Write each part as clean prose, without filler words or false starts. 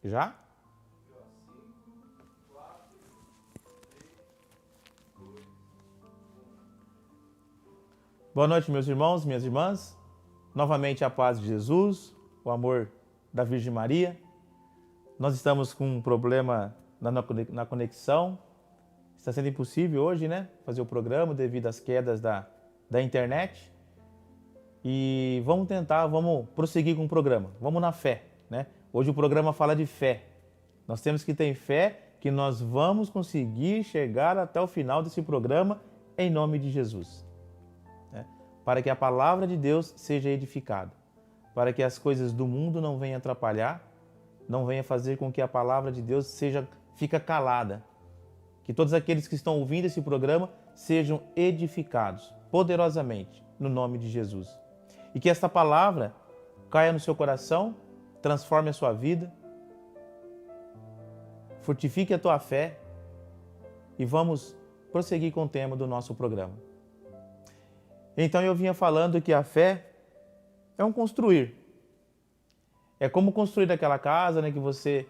Já? Boa noite, meus irmãos, minhas irmãs. Novamente a paz de Jesus, o amor da Virgem Maria. Nós estamos com um problema na conexão. Está sendo impossível hoje, né, fazer o programa devido às quedas da internet. E vamos prosseguir com o programa. Vamos na fé, né? Hoje o programa fala de fé. Nós temos que ter fé que nós vamos conseguir chegar até o final desse programa em nome de Jesus, né? Para que a palavra de Deus seja edificada, para que as coisas do mundo não venham atrapalhar, não venham fazer com que a palavra de Deus fica calada. Que todos aqueles que estão ouvindo esse programa sejam edificados poderosamente no nome de Jesus. E que esta palavra caia no seu coração, transforme a sua vida, fortifique a tua fé e vamos prosseguir com o tema do nosso programa. Então eu vinha falando que a fé é um construir. É como construir aquela casa, né, que você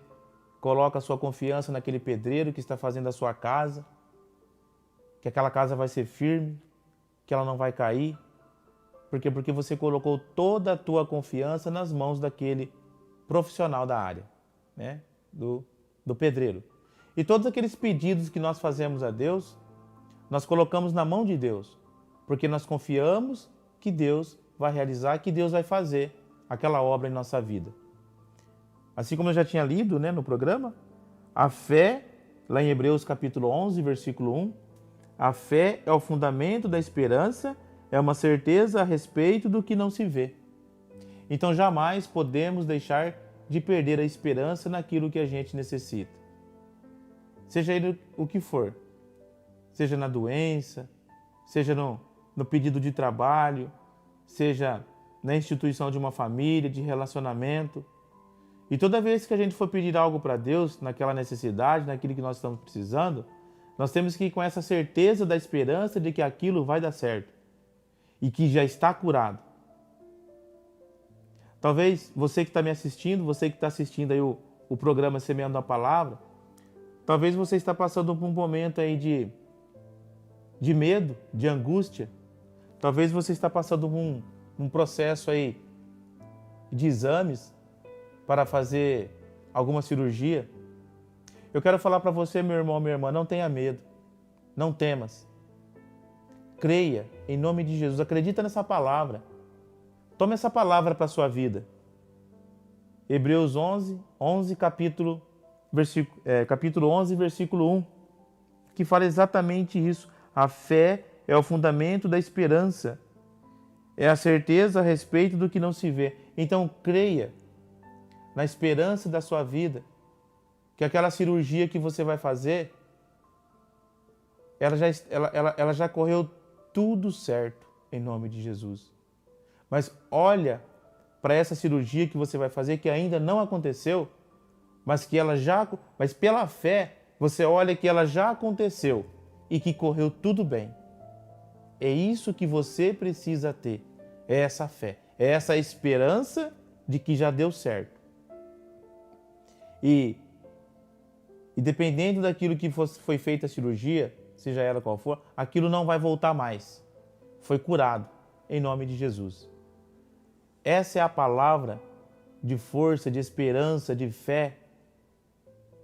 coloca a sua confiança naquele pedreiro que está fazendo a sua casa, que aquela casa vai ser firme, que ela não vai cair. Por quê? Porque você colocou toda a tua confiança nas mãos daquele profissional da área, né? Do pedreiro. E todos aqueles pedidos que nós fazemos a Deus, nós colocamos na mão de Deus, porque nós confiamos que Deus vai realizar, que Deus vai fazer aquela obra em nossa vida. Assim como eu já tinha lido, né, no programa, a fé, lá em Hebreus capítulo 11, versículo 1, a fé é o fundamento da esperança, é uma certeza a respeito do que não se vê. Então jamais podemos deixar de perder a esperança naquilo que a gente necessita. Seja ele o que for, seja na doença, seja no pedido de trabalho, seja na instituição de uma família, de relacionamento. E toda vez que a gente for pedir algo para Deus, naquela necessidade, naquilo que nós estamos precisando, nós temos que ir com essa certeza da esperança de que aquilo vai dar certo e que já está curado. Talvez você que está me assistindo, você que está assistindo aí o programa Semeando a Palavra, talvez você está passando por um momento aí de medo, de angústia. Talvez você está passando por um processo aí de exames para fazer alguma cirurgia. Eu quero falar para você, meu irmão, minha irmã, não tenha medo, não temas. Creia em nome de Jesus, acredita nessa palavra. Tome essa palavra para a sua vida. Hebreus 11, capítulo 11, versículo 1, que fala exatamente isso. A fé é o fundamento da esperança, é a certeza a respeito do que não se vê. Então creia na esperança da sua vida, que aquela cirurgia que você vai fazer, ela já correu tudo certo em nome de Jesus. Mas olha para essa cirurgia que você vai fazer, que ainda não aconteceu, mas pela fé, você olha que ela já aconteceu e que correu tudo bem. É isso que você precisa ter, é essa fé, é essa esperança de que já deu certo. E dependendo daquilo que foi feita a cirurgia, seja ela qual for, aquilo não vai voltar mais. Foi curado, em nome de Jesus. Essa é a palavra de força, de esperança, de fé,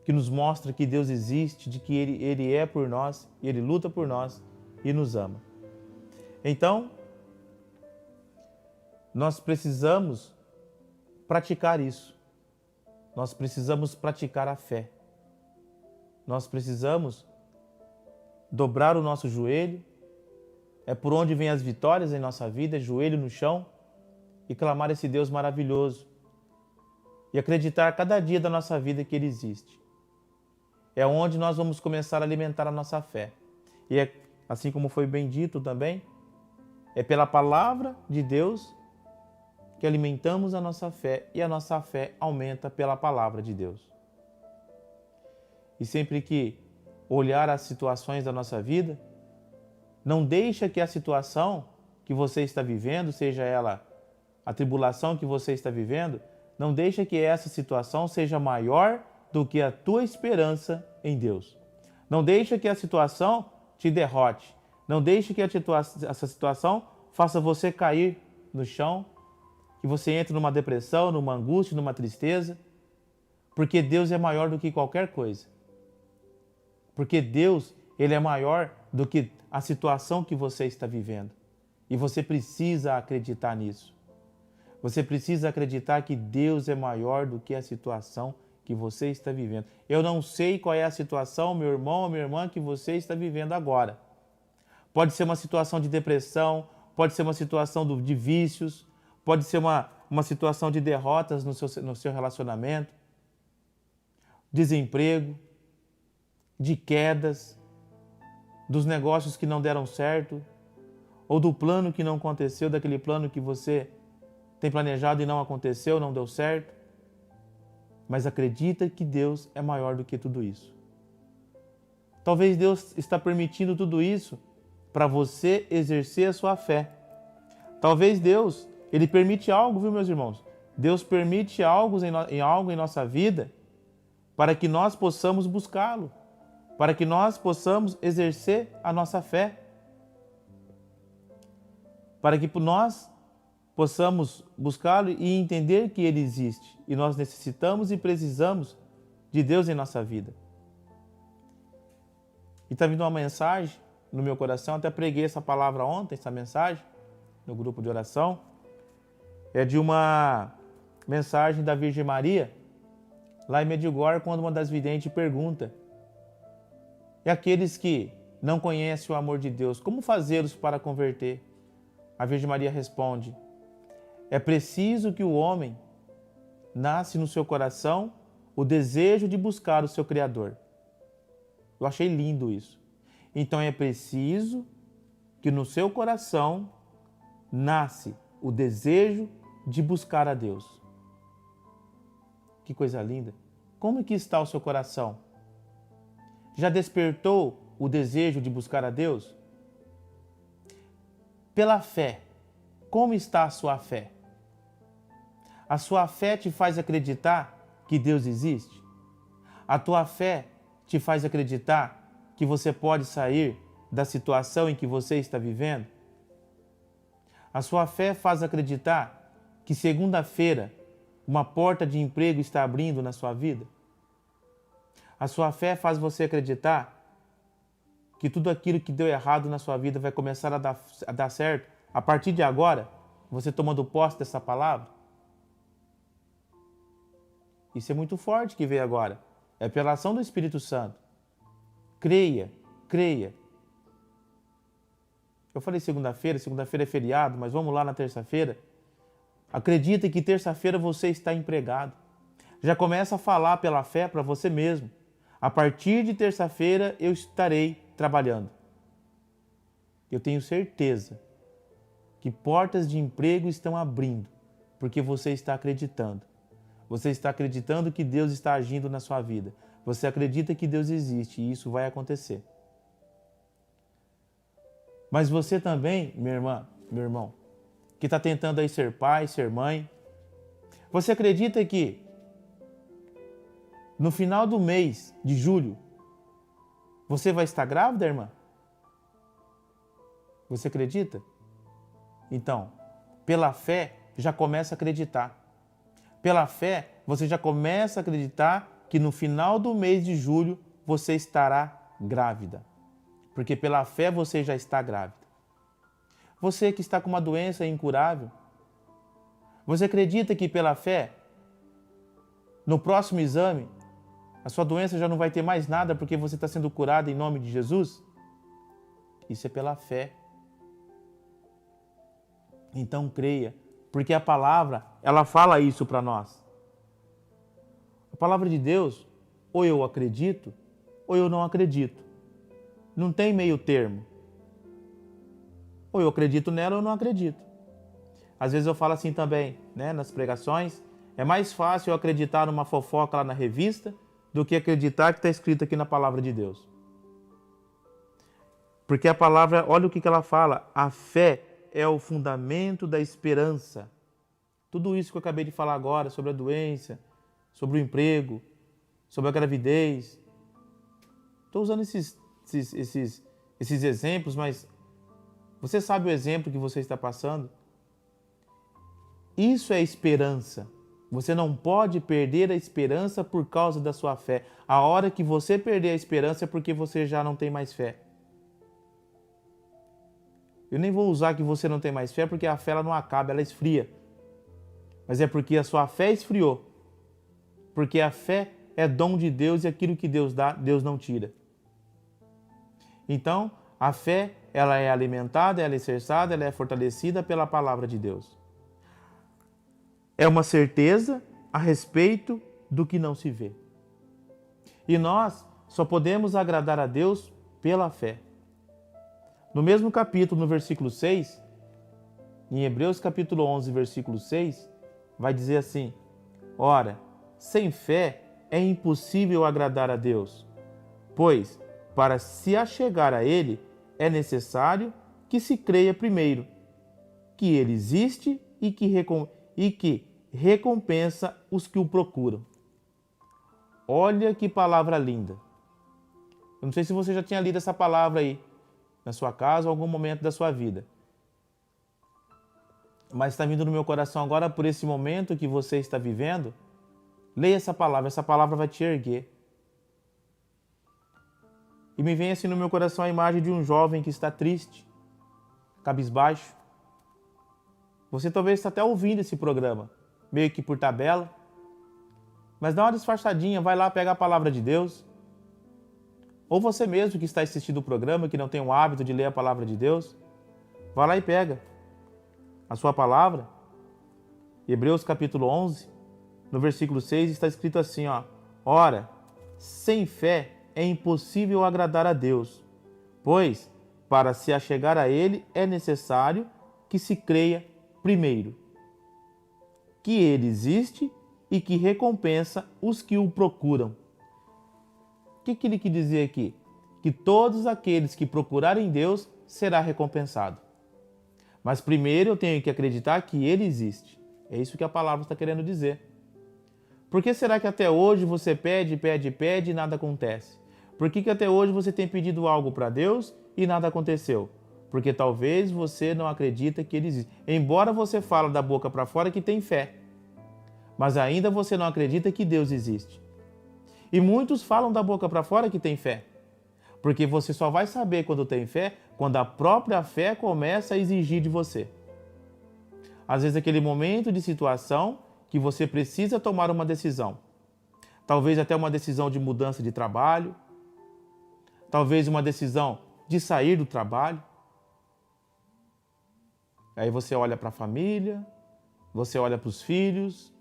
que nos mostra que Deus existe, de que Ele é por nós, e Ele luta por nós e nos ama. Então, nós precisamos praticar isso. Nós precisamos praticar a fé. Nós precisamos dobrar o nosso joelho. É por onde vêm as vitórias em nossa vida, é joelho no chão e clamar esse Deus maravilhoso. E acreditar cada dia da nossa vida que Ele existe. É onde nós vamos começar a alimentar a nossa fé. E é, assim como foi bem dito também, é pela palavra de Deus que alimentamos a nossa fé e a nossa fé aumenta pela palavra de Deus. E sempre que olhar as situações da nossa vida, não deixa que a situação que você está vivendo, seja ela a tribulação que você está vivendo, Não deixa que essa situação seja maior do que a tua esperança em Deus. Não deixa que a situação te derrote. Não deixe que essa situação faça você cair no chão, que você entre numa depressão, numa angústia, numa tristeza, porque Deus é maior do que qualquer coisa. Porque Deus, Ele é maior do que a situação que você está vivendo. E você precisa acreditar nisso. Você precisa acreditar que Deus é maior do que a situação que você está vivendo. Eu não sei qual é a situação, meu irmão ou minha irmã, que você está vivendo agora. Pode ser uma situação de depressão, pode ser uma situação de vícios, pode ser uma situação de derrotas no seu relacionamento, desemprego, de quedas, dos negócios que não deram certo, ou do plano que não aconteceu, daquele plano que você tem planejado e não aconteceu, não deu certo. Mas acredita que Deus é maior do que tudo isso. Talvez Deus está permitindo tudo isso para você exercer a sua fé. Talvez Deus, Ele permite algo, viu, meus irmãos? Deus permite algo em nossa vida para que nós possamos buscá-lo, para que nós possamos exercer a nossa fé, para que nós possamos buscá-lo e entender que Ele existe. E nós necessitamos e precisamos de Deus em nossa vida. E está vindo uma mensagem no meu coração, até preguei essa palavra ontem, essa mensagem, no grupo de oração. É de uma mensagem da Virgem Maria, lá em Medjugorje, quando uma das videntes pergunta: e aqueles que não conhecem o amor de Deus, como fazê-los para converter? A Virgem Maria responde: é preciso que o homem nasce no seu coração o desejo de buscar o seu Criador. Eu achei lindo isso. Então é preciso que no seu coração nasce o desejo de buscar a Deus. Que coisa linda. Como é que está o seu coração? Já despertou o desejo de buscar a Deus? Pela fé, como está a sua fé? A sua fé te faz acreditar que Deus existe? A tua fé te faz acreditar que você pode sair da situação em que você está vivendo? A sua fé faz acreditar que segunda-feira uma porta de emprego está abrindo na sua vida? A sua fé faz você acreditar que tudo aquilo que deu errado na sua vida vai começar a dar certo a partir de agora, você tomando posse dessa palavra? Isso é muito forte que veio agora. É pela ação do Espírito Santo. Creia, creia. Eu falei segunda-feira é feriado, mas vamos lá na terça-feira. Acredita que terça-feira você está empregado. Já começa a falar pela fé para você mesmo. A partir de terça-feira eu estarei trabalhando. Eu tenho certeza que portas de emprego estão abrindo, porque você está acreditando. Você está acreditando que Deus está agindo na sua vida. Você acredita que Deus existe e isso vai acontecer. Mas você também, minha irmã, meu irmão, que está tentando aí ser pai, ser mãe, você acredita que no final do mês de julho você vai estar grávida, irmã? Você acredita? Então, pela fé, já começa a acreditar. Pela fé, você já começa a acreditar que no final do mês de julho você estará grávida. Porque pela fé você já está grávida. Você que está com uma doença incurável, você acredita que pela fé, no próximo exame, a sua doença já não vai ter mais nada porque você está sendo curado em nome de Jesus? Isso é pela fé. Então creia, porque a palavra, ela fala isso para nós. A palavra de Deus, ou eu acredito, ou eu não acredito. Não tem meio termo. Ou eu acredito nela ou eu não acredito. Às vezes eu falo assim também, né, nas pregações, é mais fácil eu acreditar numa fofoca lá na revista do que acreditar que está escrito aqui na palavra de Deus. Porque a palavra, olha o que ela fala, a fé é o fundamento da esperança. Tudo isso que eu acabei de falar agora, sobre a doença, sobre o emprego, sobre a gravidez. Estou usando esses exemplos, mas você sabe o exemplo que você está passando? Isso é esperança. Você não pode perder a esperança por causa da sua fé. A hora que você perder a esperança é porque você já não tem mais fé. Eu nem vou usar que você não tem mais fé, porque a fé ela não acaba, ela esfria. Mas é porque a sua fé esfriou. Porque a fé é dom de Deus e aquilo que Deus dá, Deus não tira. Então, a fé, ela é alimentada, ela é alicerçada, ela é fortalecida pela palavra de Deus. É uma certeza a respeito do que não se vê. E nós só podemos agradar a Deus pela fé. No mesmo capítulo, no versículo 6, em Hebreus capítulo 11, versículo 6, vai dizer assim: ora, sem fé é impossível agradar a Deus, pois, para se achegar a Ele, é necessário que se creia primeiro, que Ele existe e que recompensa os que o procuram. Olha que palavra linda. Eu não sei se você já tinha lido essa palavra aí, na sua casa ou em algum momento da sua vida. Mas está vindo no meu coração agora por esse momento que você está vivendo. Leia essa palavra vai te erguer. E me vem assim no meu coração a imagem de um jovem que está triste, cabisbaixo. Você talvez está até ouvindo esse programa, meio que por tabela. Mas dá uma disfarçadinha, vai lá pegar a palavra de Deus. Ou você mesmo que está assistindo o programa, que não tem o hábito de ler a palavra de Deus, vai lá e pega a sua palavra. Hebreus capítulo 11, no versículo 6, está escrito assim, ó: ora, sem fé é impossível agradar a Deus, pois, para se achegar a Ele, é necessário que se creia primeiro, que Ele existe e que recompensa os que o procuram. O que ele quer dizer aqui? Que todos aqueles que procurarem Deus será recompensado. Mas primeiro eu tenho que acreditar que Ele existe. É isso que a palavra está querendo dizer. Por que será que até hoje você pede e nada acontece? Por que até hoje você tem pedido algo para Deus e nada aconteceu? Porque talvez você não acredita que Ele existe. Embora você fale da boca para fora que tem fé, mas ainda você não acredita que Deus existe. E muitos falam da boca para fora que tem fé, porque você só vai saber quando tem fé, quando a própria fé começa a exigir de você. Às vezes aquele momento de situação que você precisa tomar uma decisão. Talvez até uma decisão de mudança de trabalho, talvez uma decisão de sair do trabalho. Aí você olha para a família, você olha para os filhos,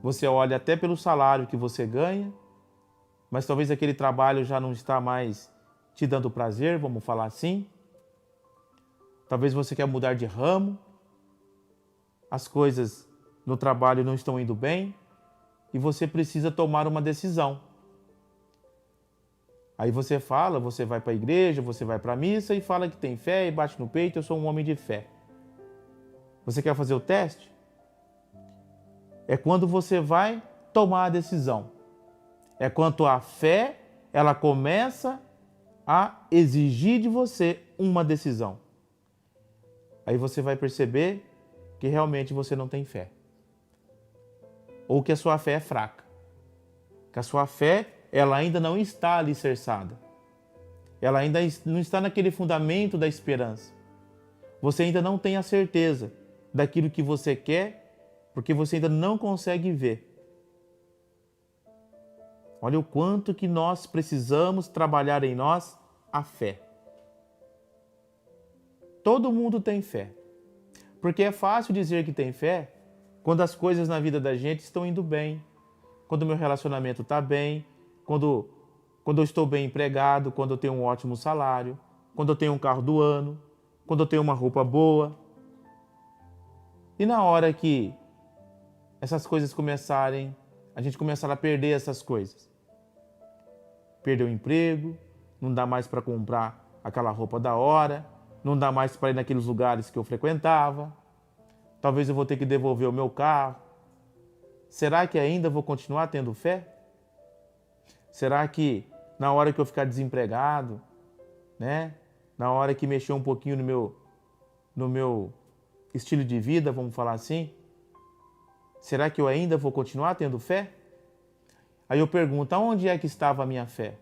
você olha até pelo salário que você ganha, mas talvez aquele trabalho já não está mais te dando prazer, vamos falar assim. Talvez você quer mudar de ramo, as coisas no trabalho não estão indo bem e você precisa tomar uma decisão. Aí você fala, você vai para a igreja, você vai para a missa e fala que tem fé e bate no peito, eu sou um homem de fé. Você quer fazer o teste? É quando você vai tomar a decisão. É quando a fé, ela começa a exigir de você uma decisão. Aí você vai perceber que realmente você não tem fé. Ou que a sua fé é fraca. Que a sua fé, ela ainda não está alicerçada. Ela ainda não está naquele fundamento da esperança. Você ainda não tem a certeza daquilo que você quer, porque você ainda não consegue ver. Olha o quanto que nós precisamos trabalhar em nós a fé. Todo mundo tem fé. Porque é fácil dizer que tem fé quando as coisas na vida da gente estão indo bem, quando o meu relacionamento está bem, quando eu estou bem empregado, quando eu tenho um ótimo salário, quando eu tenho um carro do ano, quando eu tenho uma roupa boa. E na hora que essas coisas começarem, a gente começar a perder essas coisas. Perder o emprego, não dá mais para comprar aquela roupa da hora, não dá mais para ir naqueles lugares que eu frequentava, Talvez eu vou ter que devolver o meu carro. Será que ainda vou continuar tendo fé? Será que na hora que eu ficar desempregado, né? Na hora que mexer um pouquinho no meu estilo de vida, vamos falar assim, será que eu ainda vou continuar tendo fé? Aí eu pergunto, aonde é que estava a minha fé?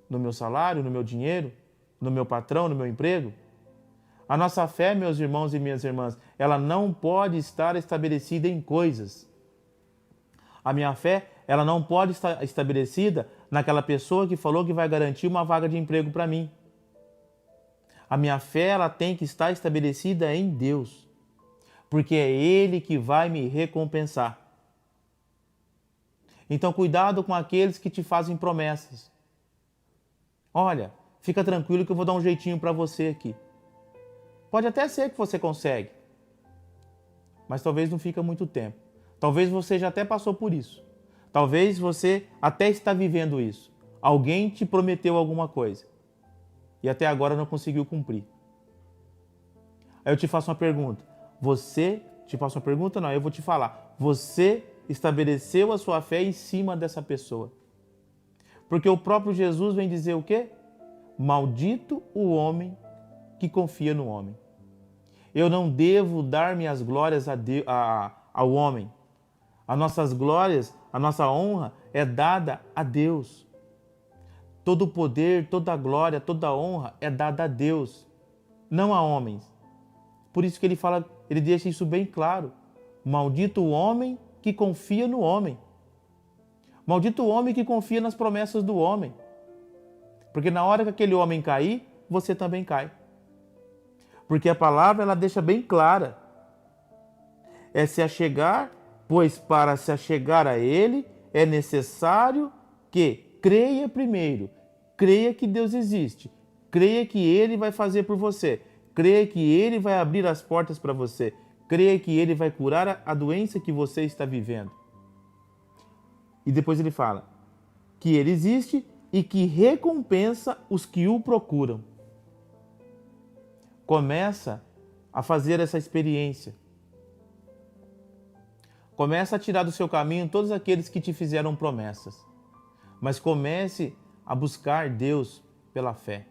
No meu salário, no meu dinheiro, no meu patrão, no meu emprego? A nossa fé, meus irmãos e minhas irmãs, ela não pode estar estabelecida em coisas. A minha fé, ela não pode estar estabelecida naquela pessoa que falou que vai garantir uma vaga de emprego para mim. A minha fé, ela tem que estar estabelecida em Deus, porque é Ele que vai me recompensar. Então, cuidado com aqueles que te fazem promessas. Olha, fica tranquilo que eu vou dar um jeitinho para você aqui. Pode até ser que você consegue, mas talvez não fica muito tempo. Talvez você já até passou por isso. Talvez você até está vivendo isso. Alguém te prometeu alguma coisa e até agora não conseguiu cumprir. Aí eu te faço uma pergunta. Eu vou te falar. Você estabeleceu a sua fé em cima dessa pessoa. Porque o próprio Jesus vem dizer o quê? Maldito o homem que confia no homem. Eu não devo dar minhas glórias ao homem. As nossas glórias, a nossa honra é dada a Deus. Todo o poder, toda a glória, toda a honra é dada a Deus, não a homens. Por isso que ele deixa isso bem claro. Maldito o homem que confia no homem. Maldito o homem que confia nas promessas do homem. Porque na hora que aquele homem cair, você também cai. Porque a palavra ela deixa bem clara. É se achegar, pois para se achegar a Ele é necessário que creia primeiro. Creia que Deus existe. Creia que Ele vai fazer por você. Creia que Ele vai abrir as portas para você. Creia que Ele vai curar a doença que você está vivendo. E depois ele fala que Ele existe e que recompensa os que o procuram. Começa a fazer essa experiência. Começa a tirar do seu caminho todos aqueles que te fizeram promessas. Mas comece a buscar Deus pela fé.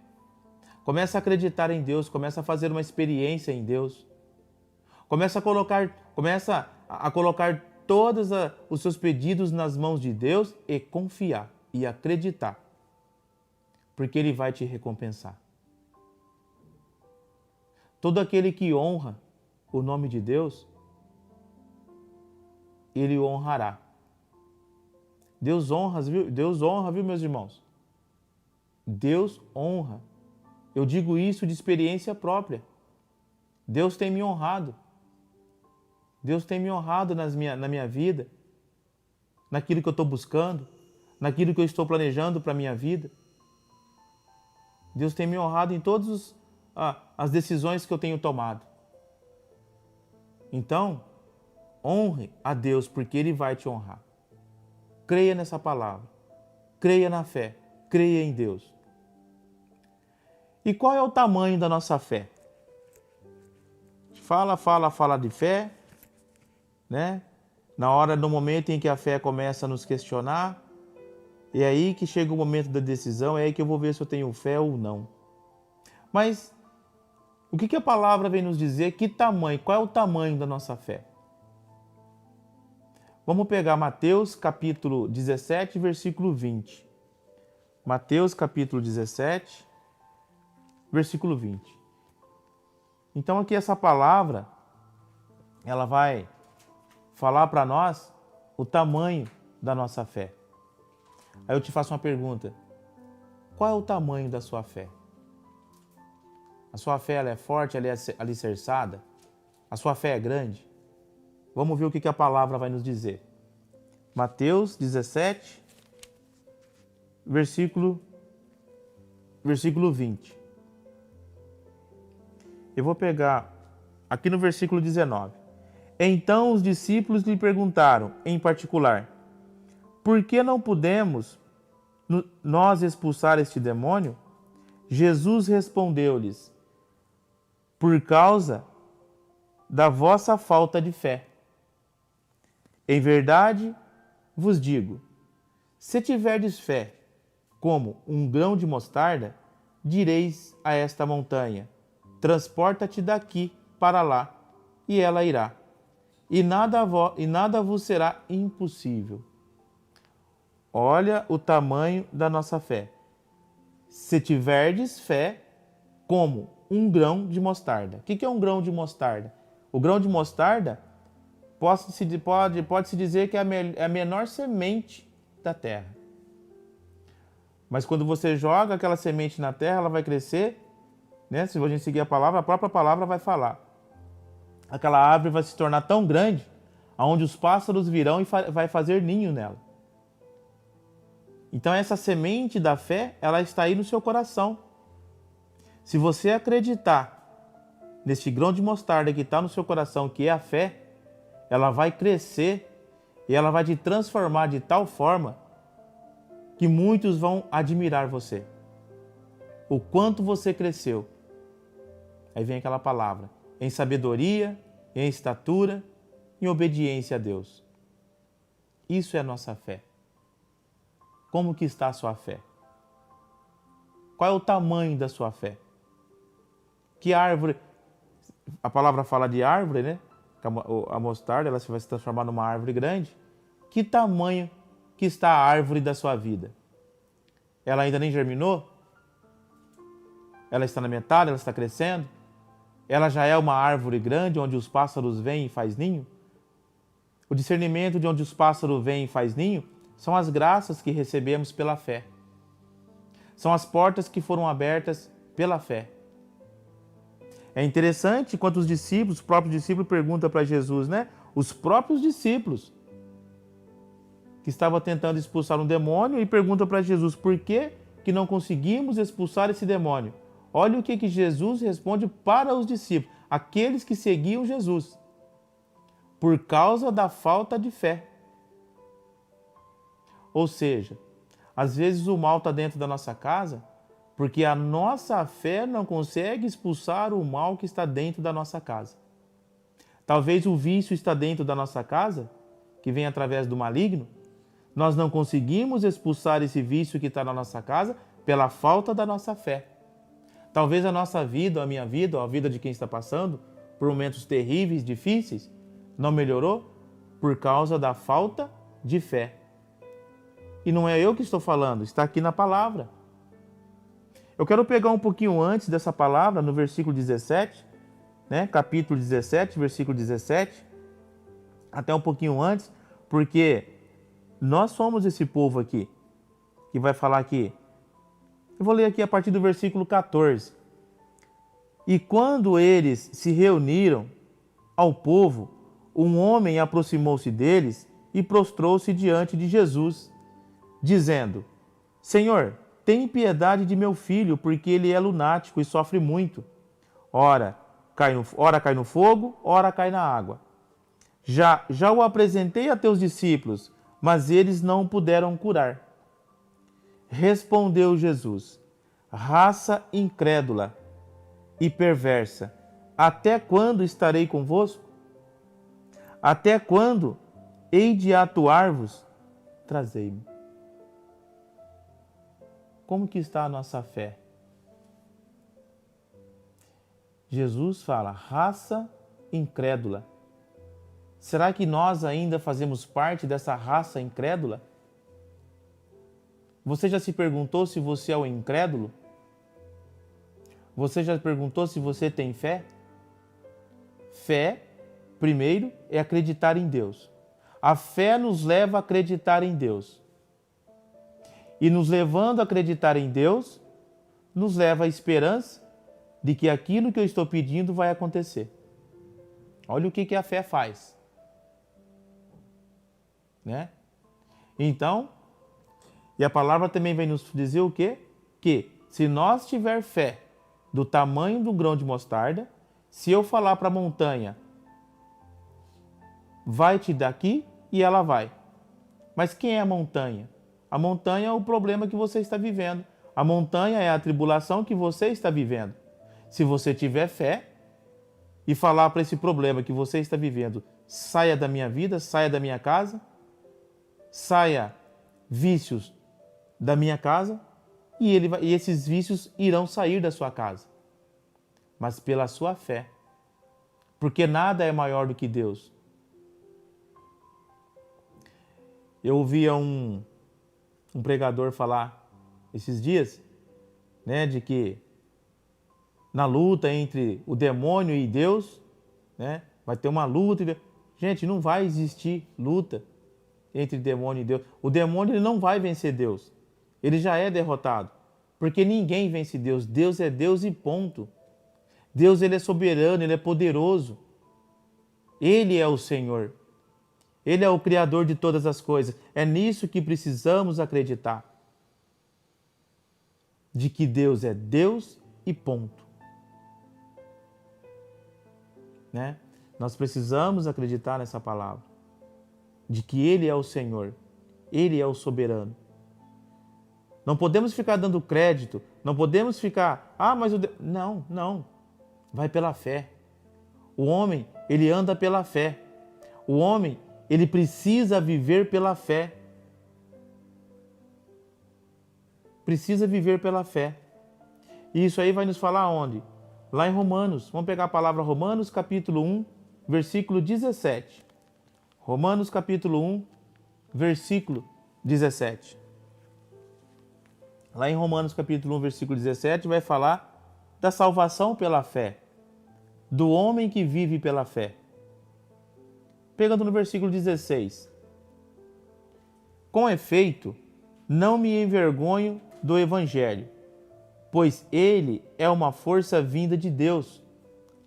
Comece a acreditar em Deus, comece a fazer uma experiência em Deus. Comece a colocar todos os seus pedidos nas mãos de Deus e confiar e acreditar. Porque Ele vai te recompensar. Todo aquele que honra o nome de Deus, Ele o honrará. Deus honra, viu, meus irmãos? Deus honra. Eu digo isso de experiência própria. Deus tem me honrado. Deus tem me honrado na minha vida, naquilo que eu estou buscando, naquilo que eu estou planejando para a minha vida. Deus tem me honrado em todas as decisões que eu tenho tomado. Então, honre a Deus porque Ele vai te honrar. Creia nessa palavra. Creia na fé. Creia em Deus. E qual é o tamanho da nossa fé? Fala de fé, né? No momento em que a fé começa a nos questionar, é aí que chega o momento da decisão, é aí que eu vou ver se eu tenho fé ou não. Mas o que a palavra vem nos dizer? Que tamanho? Qual é o tamanho da nossa fé? Vamos pegar Mateus capítulo 17, versículo 20. Mateus capítulo 17, versículo 20. Então aqui essa palavra, ela vai falar para nós o tamanho da nossa fé. Aí eu te faço uma pergunta. Qual é o tamanho da sua fé? A sua fé ela é forte, ela é alicerçada? A sua fé é grande? Vamos ver o que a palavra vai nos dizer. Mateus 17, versículo 20. Eu vou pegar aqui no versículo 19. Então os discípulos lhe perguntaram, em particular, por que não podemos nós expulsar este demônio? Jesus respondeu-lhes, por causa da vossa falta de fé. Em verdade vos digo, se tiverdes fé como um grão de mostarda, direis a esta montanha: transporta-te daqui para lá, e ela irá. E nada vos será impossível. Olha o tamanho da nossa fé. Se tiverdes fé como um grão de mostarda. O que é um grão de mostarda? O grão de mostarda pode-se dizer que é a menor semente da terra. Mas quando você joga aquela semente na terra, ela vai crescer, né? Se a gente seguir a própria palavra vai falar. Aquela árvore vai se tornar tão grande, aonde os pássaros virão e vai fazer ninho nela. Então essa semente da fé, ela está aí no seu coração. Se você acreditar neste grão de mostarda que está no seu coração, que é a fé, ela vai crescer e ela vai te transformar de tal forma que muitos vão admirar você. O quanto você cresceu. Aí vem aquela palavra, em sabedoria, em estatura, em obediência a Deus. Isso é a nossa fé. Como que está a sua fé? Qual é o tamanho da sua fé? Que árvore? A palavra fala de árvore, né? A mostarda, ela vai se transformar numa árvore grande. Que tamanho que está a árvore da sua vida? Ela ainda nem germinou? Ela está na metade, ela está crescendo? Ela já é uma árvore grande, onde os pássaros vêm e faz ninho? O discernimento de onde os pássaros vêm e faz ninho são as graças que recebemos pela fé. São as portas que foram abertas pela fé. É interessante quando os próprios discípulos perguntam para Jesus, né? Os próprios discípulos que estavam tentando expulsar um demônio e perguntam para Jesus, por que não conseguimos expulsar esse demônio? Olha o que Jesus responde para os discípulos, aqueles que seguiam Jesus. Por causa da falta de fé. Ou seja, às vezes o mal está dentro da nossa casa porque a nossa fé não consegue expulsar o mal que está dentro da nossa casa. Talvez o vício está dentro da nossa casa, que vem através do maligno. Nós não conseguimos expulsar esse vício que está na nossa casa pela falta da nossa fé. Talvez a nossa vida, a minha vida, a vida de quem está passando por momentos terríveis, difíceis, não melhorou por causa da falta de fé. E não é eu que estou falando, está aqui na palavra. Eu quero pegar um pouquinho antes dessa palavra, no versículo 17, né? Capítulo 17, versículo 17, até um pouquinho antes, porque nós somos esse povo aqui, que vai falar aqui. Eu vou ler aqui a partir do versículo 14. E quando eles se reuniram ao povo, um homem aproximou-se deles e prostrou-se diante de Jesus, dizendo: Senhor, tem piedade de meu filho, porque ele é lunático e sofre muito. Ora cai no fogo, ora cai na água. Já o apresentei a teus discípulos, mas eles não o puderam curar. Respondeu Jesus: raça incrédula e perversa, até quando estarei convosco? Até quando hei de atuar-vos? Trazei-me. Como que está a nossa fé? Jesus fala, raça incrédula. Será que nós ainda fazemos parte dessa raça incrédula? Você já se perguntou se você é um incrédulo? Você já perguntou se você tem fé? Fé, primeiro, é acreditar em Deus. A fé nos leva a acreditar em Deus. E nos levando a acreditar em Deus, nos leva à esperança de que aquilo que eu estou pedindo vai acontecer. Olha o que a fé faz. Né? Então, e a palavra também vem nos dizer o quê? Que se nós tiver fé do tamanho do grão de mostarda, se eu falar para a montanha, vai-te daqui, e ela vai. Mas quem é a montanha? A montanha é o problema que você está vivendo. A montanha é a tribulação que você está vivendo. Se você tiver fé, e falar para esse problema que você está vivendo: saia da minha vida, saia da minha casa, saia vícios da minha casa, e esses vícios irão sair da sua casa. Mas pela sua fé, porque nada é maior do que Deus. Eu ouvia um pregador falar esses dias, né, de que na luta entre o demônio e Deus, né, vai ter uma luta. Gente, não vai existir luta entre demônio e Deus. O demônio ele não vai vencer Deus. Ele já é derrotado. Porque ninguém vence Deus. Deus é Deus e ponto. Deus ele é soberano, ele é poderoso. Ele é o Senhor. Ele é o Criador de todas as coisas. É nisso que precisamos acreditar. De que Deus é Deus e ponto. Né? Nós precisamos acreditar nessa palavra. De que Ele é o Senhor. Ele é o soberano. Não podemos ficar dando crédito. Não podemos ficar... Não. Vai pela fé. O homem, ele anda pela fé. O homem, ele precisa viver pela fé. Precisa viver pela fé. E isso aí vai nos falar onde? Lá em Romanos. Vamos pegar a palavra Romanos, capítulo 1, versículo 17. Romanos, capítulo 1, versículo 17. Lá em Romanos, capítulo 1, versículo 17, vai falar da salvação pela fé. Do homem que vive pela fé. Pegando no versículo 16. Com efeito, não me envergonho do Evangelho, pois ele é uma força vinda de Deus.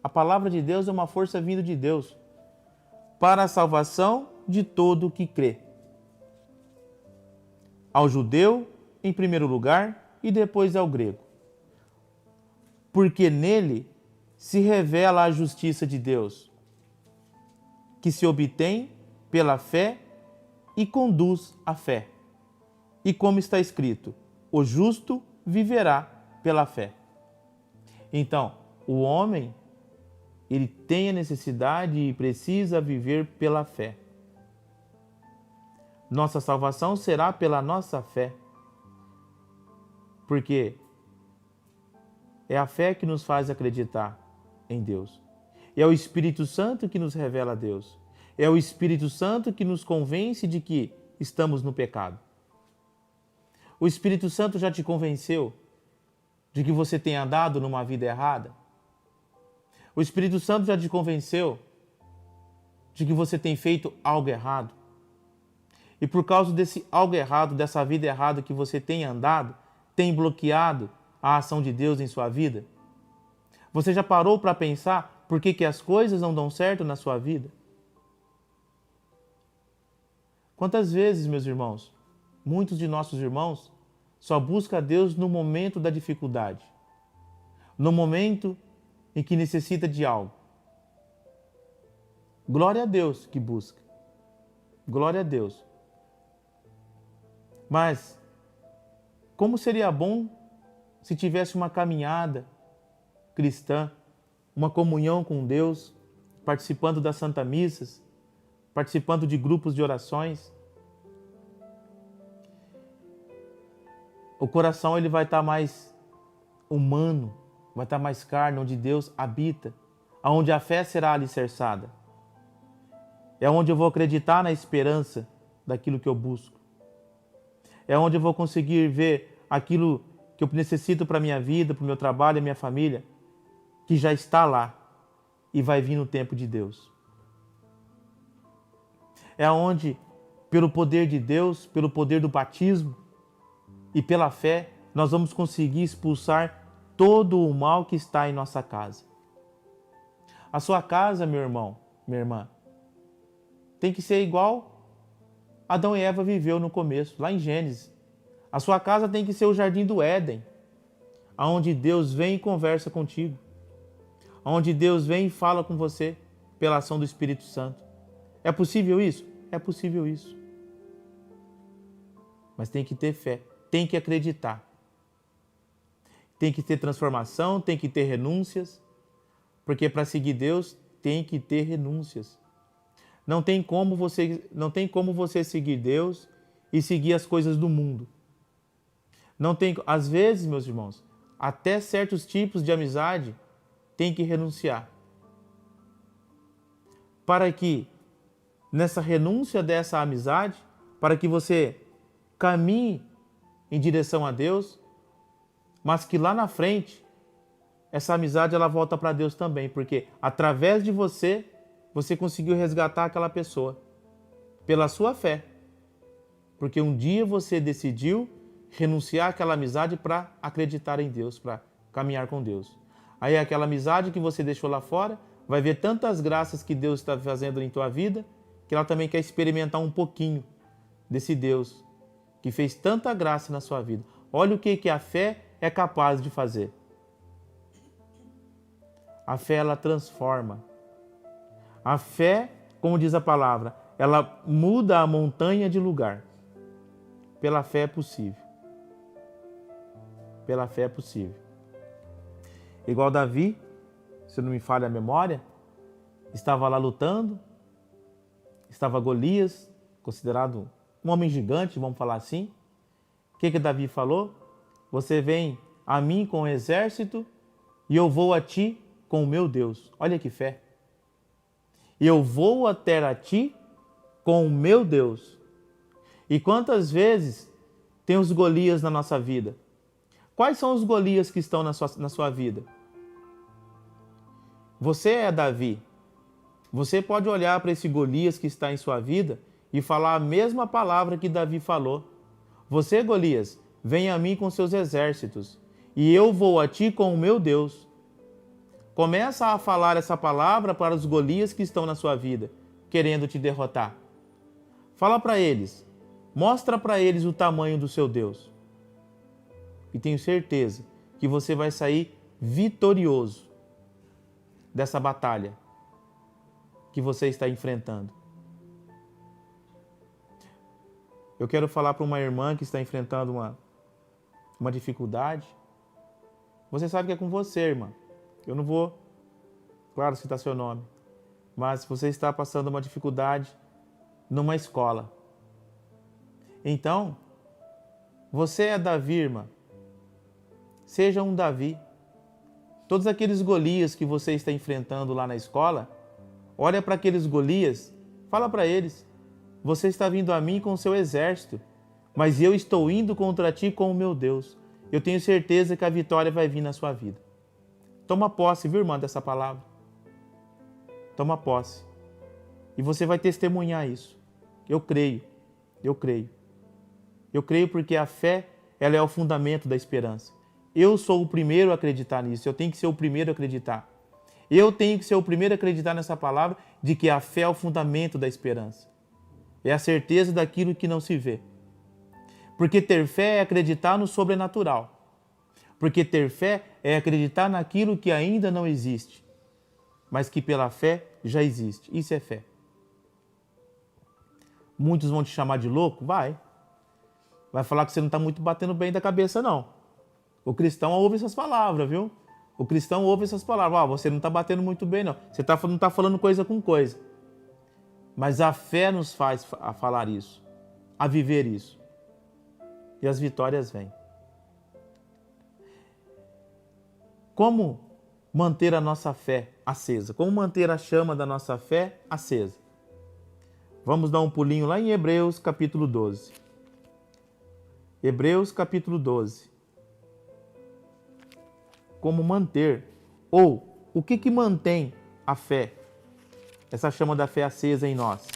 A palavra de Deus é uma força vinda de Deus para a salvação de todo o que crê. Ao judeu, em primeiro lugar, e depois ao grego. Porque nele se revela a justiça de Deus, que se obtém pela fé e conduz à fé. E como está escrito, o justo viverá pela fé. Então, o homem, ele tem a necessidade e precisa viver pela fé. Nossa salvação será pela nossa fé. Porque é a fé que nos faz acreditar em Deus. É o Espírito Santo que nos revela a Deus. É o Espírito Santo que nos convence de que estamos no pecado. O Espírito Santo já te convenceu de que você tem andado numa vida errada? O Espírito Santo já te convenceu de que você tem feito algo errado? E por causa desse algo errado, dessa vida errada que você tem andado, tem bloqueado a ação de Deus em sua vida? Você já parou para pensar por que as coisas não dão certo na sua vida? Quantas vezes, meus irmãos, muitos de nossos irmãos só buscam a Deus no momento da dificuldade, no momento em que necessita de algo. Glória a Deus que busca. Glória a Deus. Mas como seria bom se tivesse uma caminhada cristã, uma comunhão com Deus, participando das Santas Missas, participando de grupos de orações. O coração ele vai estar mais humano, vai estar mais carne, onde Deus habita, onde a fé será alicerçada. É onde eu vou acreditar na esperança daquilo que eu busco. É onde eu vou conseguir ver aquilo que eu necessito para a minha vida, para o meu trabalho e minha família, que já está lá e vai vir no tempo de Deus. É onde, pelo poder de Deus, pelo poder do batismo e pela fé, nós vamos conseguir expulsar todo o mal que está em nossa casa. A sua casa, meu irmão, minha irmã, tem que ser igual Adão e Eva viveu no começo, lá em Gênesis. A sua casa tem que ser o jardim do Éden, onde Deus vem e conversa contigo, onde Deus vem e fala com você pela ação do Espírito Santo. É possível isso? É possível isso. Mas tem que ter fé, tem que acreditar. Tem que ter transformação, tem que ter renúncias, Porque para seguir Deus tem que ter renúncias. Não tem como você seguir Deus e seguir as coisas do mundo. Não tem, às vezes, meus irmãos, até certos tipos de amizade tem que renunciar. Para que nessa renúncia dessa amizade, para que você caminhe em direção a Deus, mas que lá na frente essa amizade ela volta para Deus também, porque através de você conseguiu resgatar aquela pessoa pela sua fé. Porque um dia você decidiu renunciar àquela amizade para acreditar em Deus, para caminhar com Deus. Aí aquela amizade que você deixou lá fora vai ver tantas graças que Deus está fazendo em tua vida, que ela também quer experimentar um pouquinho desse Deus que fez tanta graça na sua vida. Olha o que a fé é capaz de fazer. A fé, ela transforma. A fé, como diz a palavra, ela muda a montanha de lugar. Pela fé é possível. Pela fé é possível. Igual Davi, se não me falha a memória, estava lá lutando, estava Golias, considerado um homem gigante, vamos falar assim. O que Davi falou? Você vem a mim com o exército e eu vou a ti com o meu Deus. Olha que fé. Eu vou até a ti com o meu Deus. E quantas vezes tem os Golias na nossa vida? Quais são os Golias que estão na sua vida? Você é Davi. Você pode olhar para esse Golias que está em sua vida e falar a mesma palavra que Davi falou. Você, Golias, vem a mim com seus exércitos e eu vou a ti com o meu Deus. Começa a falar essa palavra para os Golias que estão na sua vida, querendo te derrotar. Fala para eles, mostra para eles o tamanho do seu Deus. E tenho certeza que você vai sair vitorioso dessa batalha que você está enfrentando. Eu quero falar para uma irmã que está enfrentando uma dificuldade. Você sabe que é com você, irmã. Eu não vou, claro, citar seu nome. Mas você está passando uma dificuldade numa escola. Então, você é Davi, irmã. Seja um Davi. Todos aqueles Golias que você está enfrentando lá na escola, olha para aqueles Golias, fala para eles, você está vindo a mim com o seu exército, mas eu estou indo contra ti com o meu Deus. Eu tenho certeza que a vitória vai vir na sua vida. Toma posse, viu, irmã, dessa palavra. Toma posse. E você vai testemunhar isso. Eu creio. Eu creio. Eu creio porque a fé, ela é o fundamento da esperança. Eu sou o primeiro a acreditar nisso. Eu tenho que ser o primeiro a acreditar. Eu tenho que ser o primeiro a acreditar nessa palavra de que a fé é o fundamento da esperança. É a certeza daquilo que não se vê. Porque ter fé é acreditar no sobrenatural. Porque ter fé é acreditar naquilo que ainda não existe, mas que pela fé já existe. Isso é fé. Muitos vão te chamar de louco? Vai falar que você não está muito batendo bem da cabeça, não. O cristão ouve essas palavras, viu? O cristão ouve essas palavras. Você não está batendo muito bem, não. Você não está falando coisa com coisa. Mas a fé nos faz a falar isso, a viver isso. E as vitórias vêm. Como manter a nossa fé acesa? Como manter a chama da nossa fé acesa? Vamos dar um pulinho lá em Hebreus capítulo 12. Hebreus capítulo 12. Como manter, ou o que mantém a fé, essa chama da fé acesa em nós?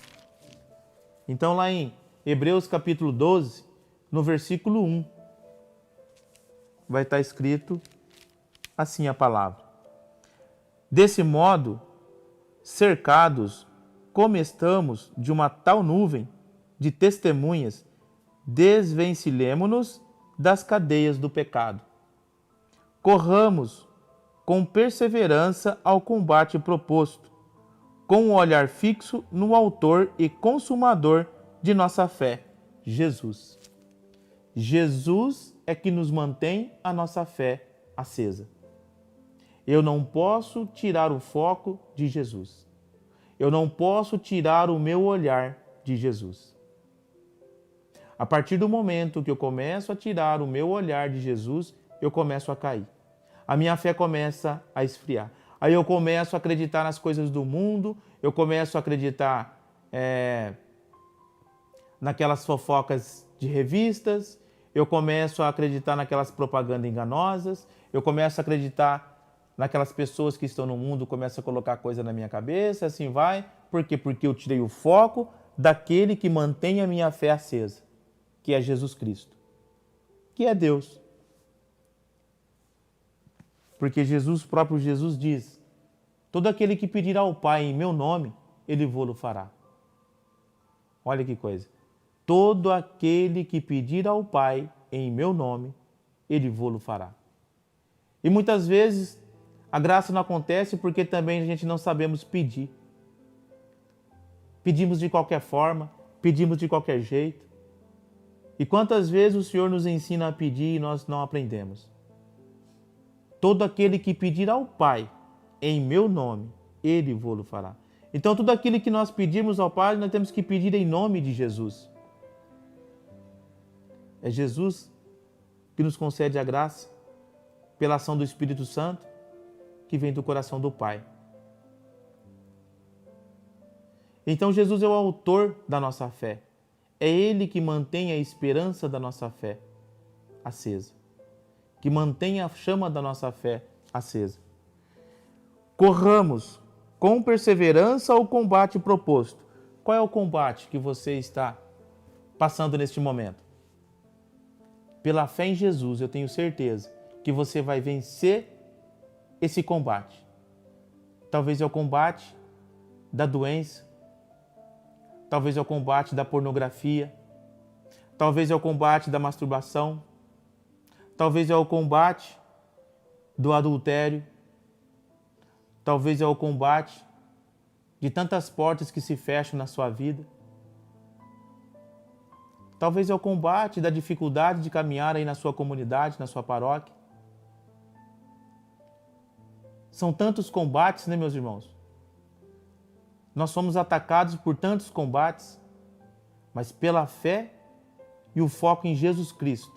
Então lá em Hebreus capítulo 12, no versículo 1, vai estar escrito assim a palavra. Desse modo, cercados, como estamos de uma tal nuvem de testemunhas, desvencilhemo-nos das cadeias do pecado. Corramos com perseverança ao combate proposto, com o olhar fixo no autor e consumador de nossa fé, Jesus. Jesus é que nos mantém a nossa fé acesa. Eu não posso tirar o foco de Jesus. Eu não posso tirar o meu olhar de Jesus. A partir do momento que eu começo a tirar o meu olhar de Jesus, eu começo a cair. A minha fé começa a esfriar. Aí eu começo a acreditar nas coisas do mundo, eu começo a acreditar naquelas fofocas de revistas, eu começo a acreditar naquelas propagandas enganosas, eu começo a acreditar naquelas pessoas que estão no mundo, começam a colocar coisa na minha cabeça, assim vai. Por quê? Porque eu tirei o foco daquele que mantém a minha fé acesa, que é Jesus Cristo, que é Deus. Porque Jesus, próprio Jesus diz, todo aquele que pedir ao Pai em meu nome, Ele vô-lo fará. Olha que coisa. Todo aquele que pedir ao Pai em meu nome, Ele vô-lo fará. E muitas vezes a graça não acontece porque também a gente não sabemos pedir. Pedimos de qualquer forma, pedimos de qualquer jeito. E quantas vezes o Senhor nos ensina a pedir e nós não aprendemos? Todo aquele que pedir ao Pai em meu nome, Ele vô-lo fará. Então tudo aquilo que nós pedimos ao Pai, nós temos que pedir em nome de Jesus. É Jesus que nos concede a graça, pela ação do Espírito Santo, que vem do coração do Pai. Então Jesus é o autor da nossa fé. É Ele que mantém a esperança da nossa fé acesa, que mantém a chama da nossa fé acesa. Corramos com perseverança o combate proposto. Qual é o combate que você está passando neste momento? Pela fé em Jesus, eu tenho certeza que você vai vencer esse combate. Talvez é o combate da doença, talvez é o combate da pornografia, talvez é o combate da masturbação, talvez é o combate do adultério, talvez é o combate de tantas portas que se fecham na sua vida. Talvez é o combate da dificuldade de caminhar aí na sua comunidade, na sua paróquia. São tantos combates, né, meus irmãos? Nós somos atacados por tantos combates, mas pela fé e o foco em Jesus Cristo,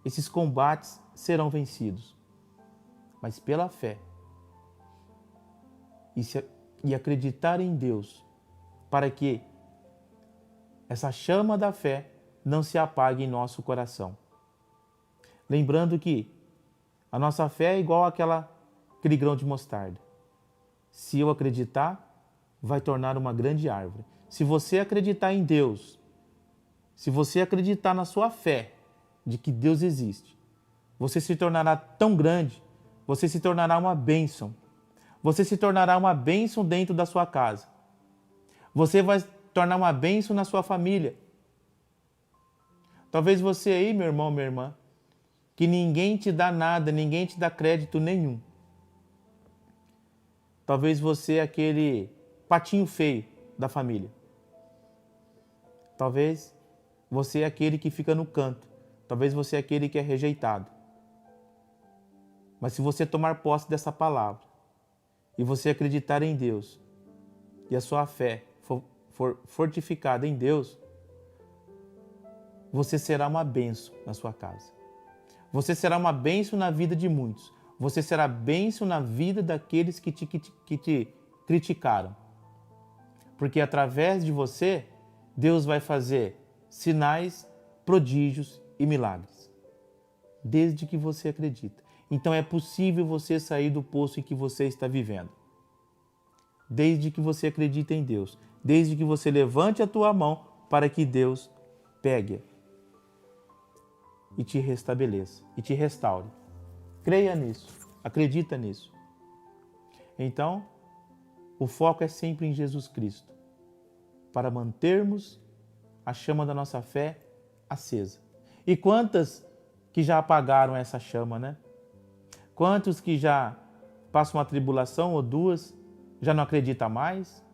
esses combates serão vencidos. Mas pela fé e acreditar em Deus, para que essa chama da fé não se apague em nosso coração. Lembrando que a nossa fé é igual aquele grão de mostarda. Se eu acreditar, vai tornar uma grande árvore. Se você acreditar em Deus, se você acreditar na sua fé de que Deus existe, você se tornará tão grande, você se tornará uma bênção. Você se tornará uma bênção dentro da sua casa. Você vai tornar uma bênção na sua família. Talvez você aí, meu irmão, minha irmã, que ninguém te dá nada, ninguém te dá crédito nenhum. Talvez você é aquele patinho feio da família. Talvez você é aquele que fica no canto. Talvez você é aquele que é rejeitado. Mas se você tomar posse dessa palavra e você acreditar em Deus e a sua fé for fortificada em Deus, você será uma bênção na sua casa. Você será uma bênção na vida de muitos. Você será bênção na vida daqueles que te criticaram. Porque através de você, Deus vai fazer sinais, prodígios e milagres. Desde que você acredita. Então é possível você sair do poço em que você está vivendo. Desde que você acredita em Deus. Desde que você levante a tua mão para que Deus pegue e te restabeleça, e te restaure. Creia nisso, acredita nisso. Então, o foco é sempre em Jesus Cristo, para mantermos a chama da nossa fé acesa. E quantas que já apagaram essa chama, né? Quantos que já passam uma tribulação ou duas, já não acreditam mais?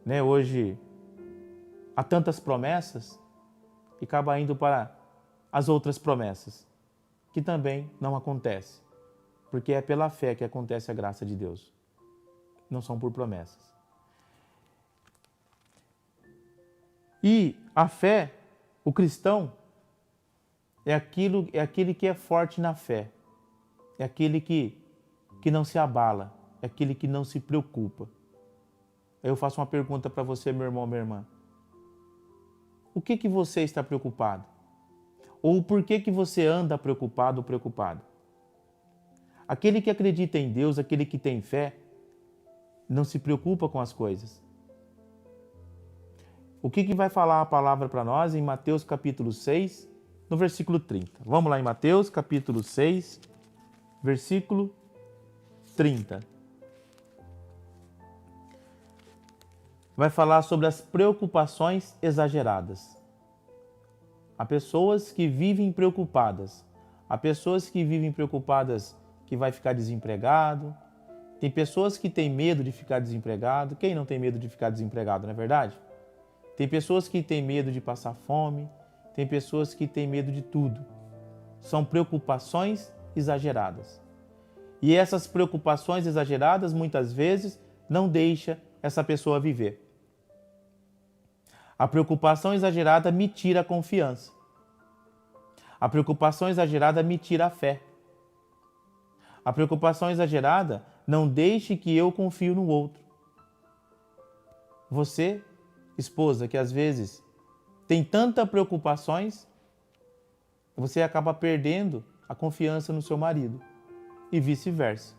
Né? Hoje, há tantas promessas e acaba indo para as outras promessas, que também não acontecem. porque é pela fé que acontece a graça de Deus. Não são por promessas. E a fé, o cristão, é aquele que é forte na fé. É aquele que não se abala. É aquele que não se preocupa. Aí eu faço uma pergunta para você, meu irmão, minha irmã. O que você está preocupado? Ou por que você anda preocupado ou preocupado? Aquele que acredita em Deus, aquele que tem fé, não se preocupa com as coisas. O que vai falar a palavra para nós em Mateus capítulo 6, no versículo 30? Vamos lá em Mateus capítulo 6, versículo 30. Vai falar sobre as preocupações exageradas. Há pessoas que vivem preocupadas. Há pessoas que vivem preocupadas que vai ficar desempregado. Tem pessoas que têm medo de ficar desempregado. Quem não tem medo de ficar desempregado, não é verdade? Tem pessoas que têm medo de passar fome. Tem pessoas que têm medo de tudo. São preocupações exageradas. E essas preocupações exageradas, muitas vezes, não deixam essa pessoa viver. A preocupação exagerada me tira a confiança. A preocupação exagerada me tira a fé. A preocupação exagerada não deixe que eu confie no outro. Você, esposa, que às vezes tem tantas preocupações, você acaba perdendo a confiança no seu marido e vice-versa.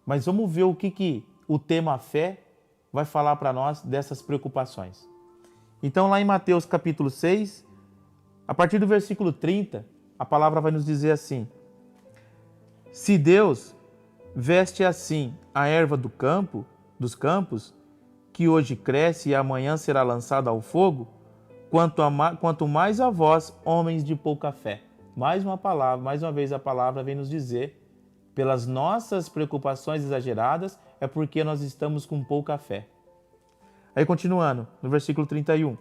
Mas vamos ver o que o tema fé vai falar para nós dessas preocupações. Então, lá em Mateus capítulo 6, a partir do versículo 30, a palavra vai nos dizer assim: se Deus veste assim a erva dos campos, que hoje cresce e amanhã será lançada ao fogo, quanto mais a vós, homens de pouca fé. Mais uma vez a palavra vem nos dizer, pelas nossas preocupações exageradas, é porque nós estamos com pouca fé. Aí continuando, no versículo 31.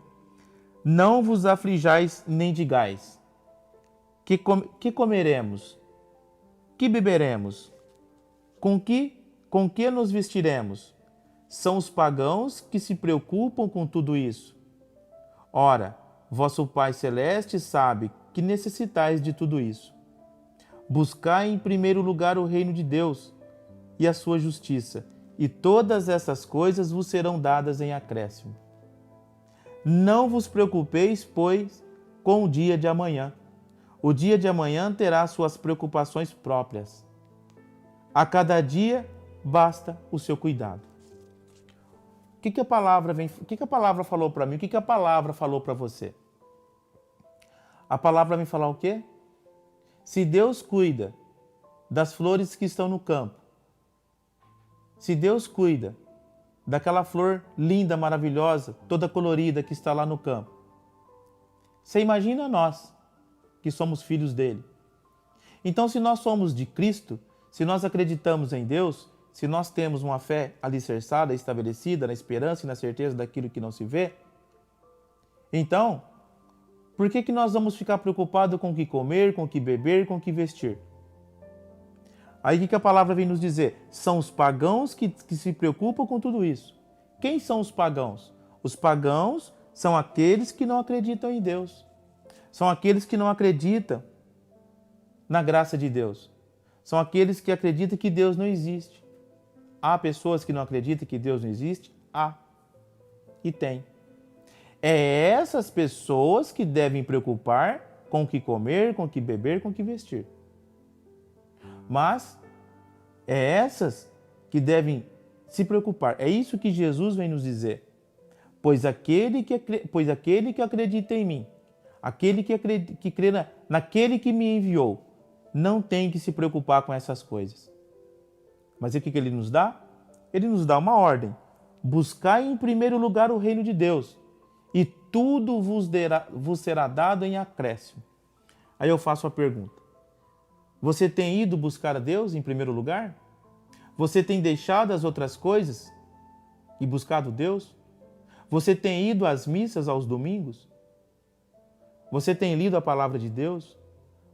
Não vos aflijais nem digais, que comeremos, que beberemos, com que nos vestiremos? São os pagãos que se preocupam com tudo isso. Ora, vosso Pai Celeste sabe que necessitais de tudo isso. Buscai em primeiro lugar o reino de Deus e a sua justiça, e todas essas coisas vos serão dadas em acréscimo. Não vos preocupeis, pois, com o dia de amanhã. O dia de amanhã terá suas preocupações próprias. A cada dia basta o seu cuidado. O que a palavra falou para mim? O que a palavra falou para você? A palavra vem falar o quê? Se Deus cuida das flores que estão no campo, se Deus cuida daquela flor linda, maravilhosa, toda colorida que está lá no campo, você imagina nós, que somos filhos dele. Então, se nós somos de Cristo, se nós acreditamos em Deus, se nós temos uma fé alicerçada, estabelecida na esperança e na certeza daquilo que não se vê, então, por que nós vamos ficar preocupados com o que comer, com o que beber, com o que vestir? Aí o que a palavra vem nos dizer? São os pagãos que se preocupam com tudo isso. Quem são os pagãos? Os pagãos são aqueles que não acreditam em Deus. São aqueles que não acreditam na graça de Deus. São aqueles que acreditam que Deus não existe. Há pessoas que não acreditam que Deus não existe? Há. E tem. É essas pessoas que devem preocupar com o que comer, com o que beber, com o que vestir. Mas é essas que devem se preocupar. É isso que Jesus vem nos dizer. Pois aquele que acredita em mim, aquele que crê naquele que me enviou, não tem que se preocupar com essas coisas. Mas o que ele nos dá? Ele nos dá uma ordem. Buscai em primeiro lugar o reino de Deus, e tudo vos será dado em acréscimo. Aí eu faço a pergunta. Você tem ido buscar a Deus em primeiro lugar? Você tem deixado as outras coisas e buscado Deus? Você tem ido às missas aos domingos? Você tem lido a palavra de Deus?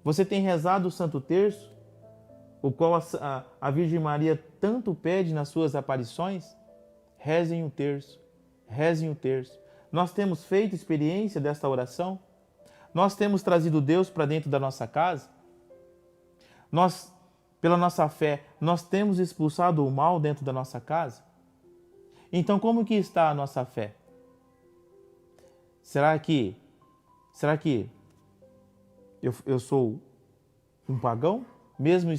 Você tem rezado o Santo Terço, o qual a Virgem Maria tanto pede nas suas aparições? Rezem o terço, rezem o terço. Nós temos feito experiência desta oração? Nós temos trazido Deus para dentro da nossa casa? Nós, pela nossa fé, nós temos expulsado o mal dentro da nossa casa? Então, como que está a nossa fé? Será que eu sou um pagão, mesmo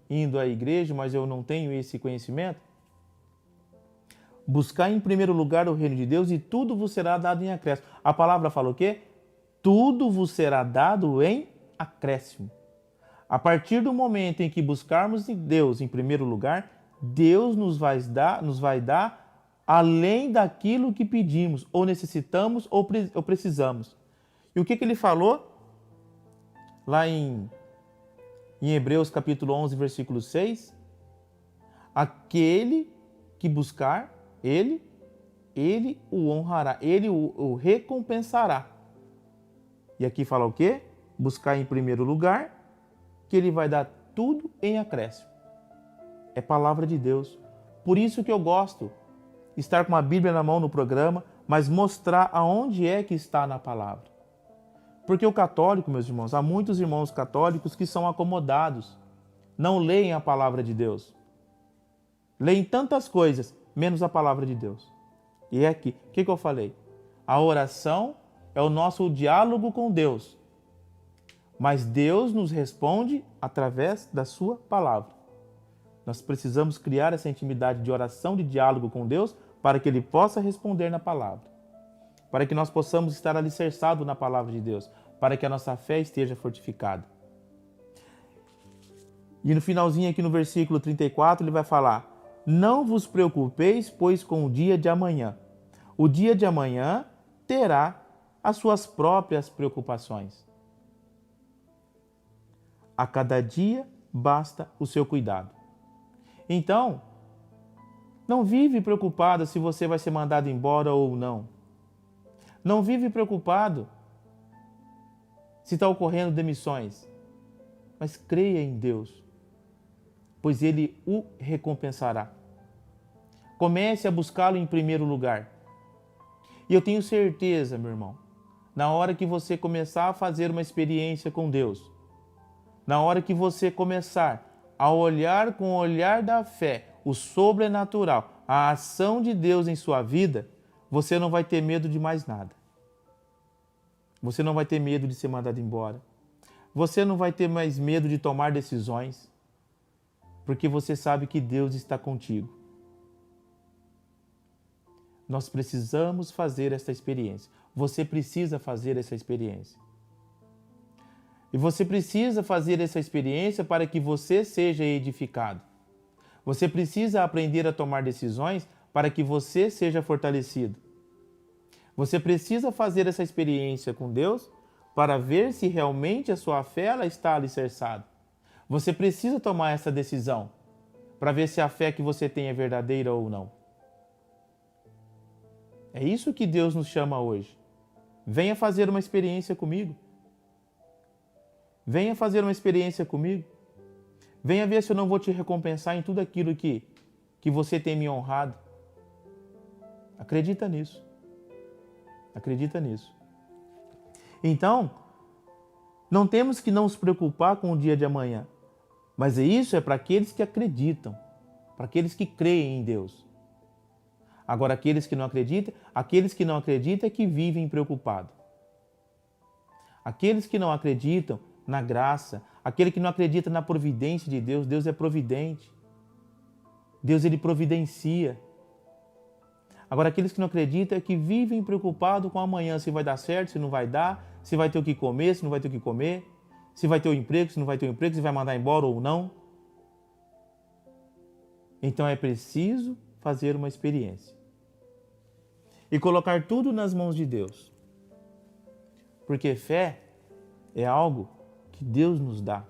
indo à igreja, mas eu não tenho esse conhecimento? Buscar em primeiro lugar o reino de Deus e tudo vos será dado em acréscimo. A palavra fala o quê? Tudo vos será dado em acréscimo. A partir do momento em que buscarmos Deus em primeiro lugar, Deus nos vai dar além daquilo que pedimos, ou necessitamos, ou precisamos. E o que ele falou? Lá em Hebreus capítulo 11, versículo 6. Aquele que buscar, ele o honrará, ele o recompensará. E aqui fala o quê? Buscar em primeiro lugar, que ele vai dar tudo em acréscimo. É palavra de Deus. Por isso que eu gosto de estar com uma Bíblia na mão no programa, mas mostrar aonde é que está na palavra. Porque o católico, meus irmãos, há muitos irmãos católicos que são acomodados, não leem a palavra de Deus. Leem tantas coisas, menos a palavra de Deus. E é aqui, o que eu falei? A oração é o nosso diálogo com Deus. Mas Deus nos responde através da sua palavra. Nós precisamos criar essa intimidade de oração, de diálogo com Deus, para que Ele possa responder na palavra. Para que nós possamos estar alicerçados na palavra de Deus, para que a nossa fé esteja fortificada. E no finalzinho aqui no versículo 34, ele vai falar: não vos preocupeis, pois com o dia de amanhã. O dia de amanhã terá as suas próprias preocupações. A cada dia basta o seu cuidado. Então, não vive preocupado se você vai ser mandado embora ou não. Não vive preocupado se está ocorrendo demissões. Mas creia em Deus, pois Ele o recompensará. Comece a buscá-lo em primeiro lugar. E eu tenho certeza, meu irmão, na hora que você começar a fazer uma experiência com Deus, na hora que você começar a olhar com o olhar da fé, o sobrenatural, a ação de Deus em sua vida, você não vai ter medo de mais nada. Você não vai ter medo de ser mandado embora. Você não vai ter mais medo de tomar decisões, porque você sabe que Deus está contigo. Nós precisamos fazer esta experiência. Você precisa fazer essa experiência. E você precisa fazer essa experiência para que você seja edificado. Você precisa aprender a tomar decisões para que você seja fortalecido. Você precisa fazer essa experiência com Deus para ver se realmente a sua fé ela está alicerçada. Você precisa tomar essa decisão para ver se a fé que você tem é verdadeira ou não. É isso que Deus nos chama hoje. Venha fazer uma experiência comigo. Venha fazer uma experiência comigo. Venha ver se eu não vou te recompensar em tudo aquilo que você tem me honrado. Acredita nisso. Acredita nisso. Então, não temos que não nos preocupar com o dia de amanhã. Mas isso é para aqueles que acreditam, para aqueles que creem em Deus. Agora, aqueles que não acreditam é que vivem preocupados. Aqueles que não acreditam na graça, aquele que não acredita na providência de Deus, Deus é providente. Deus, Ele providencia. Agora, aqueles que não acreditam é que vivem preocupados com amanhã, se vai dar certo, se não vai dar, se vai ter o que comer, se não vai ter o que comer, se vai ter o emprego, se não vai ter o emprego, se vai mandar embora ou não. Então é preciso fazer uma experiência e colocar tudo nas mãos de Deus. Porque fé é algo que Deus nos dá.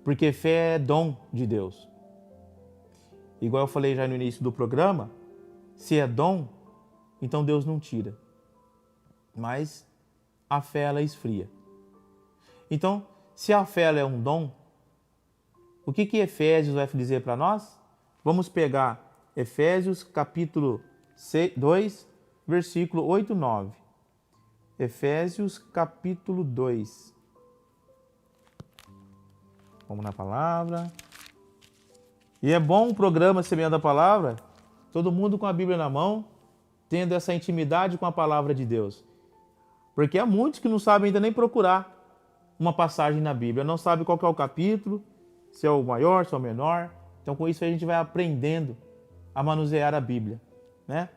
Porque fé é dom de Deus. Igual eu falei já no início do programa, se é dom, então Deus não tira. Mas a fé ela esfria. Então, se a fé é um dom, o que Efésios vai dizer para nós? Vamos pegar Efésios capítulo 2, versículo 8 e 9. Efésios capítulo 2. Vamos na palavra. E é bom o programa Semeando a Palavra, todo mundo com a Bíblia na mão, tendo essa intimidade com a palavra de Deus. Porque há muitos que não sabem ainda nem procurar uma passagem na Bíblia, não sabe qual que é o capítulo, se é o maior, se é o menor. Então com isso a gente vai aprendendo a manusear a Bíblia, né?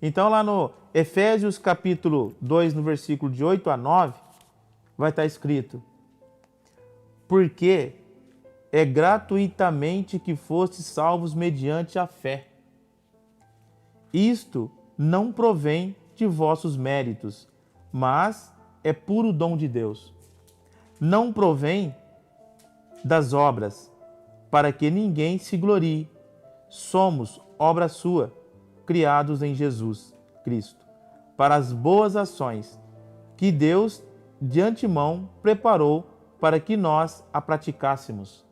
Então lá no Efésios capítulo 2, no versículo de 8 a 9, vai estar escrito: porque é gratuitamente que fostes salvos mediante a fé. Isto não provém de vossos méritos, mas é puro dom de Deus. Não provém das obras, para que ninguém se glorie. Somos obra sua, criados em Jesus Cristo, para as boas ações que Deus de antemão preparou para que nós a praticássemos.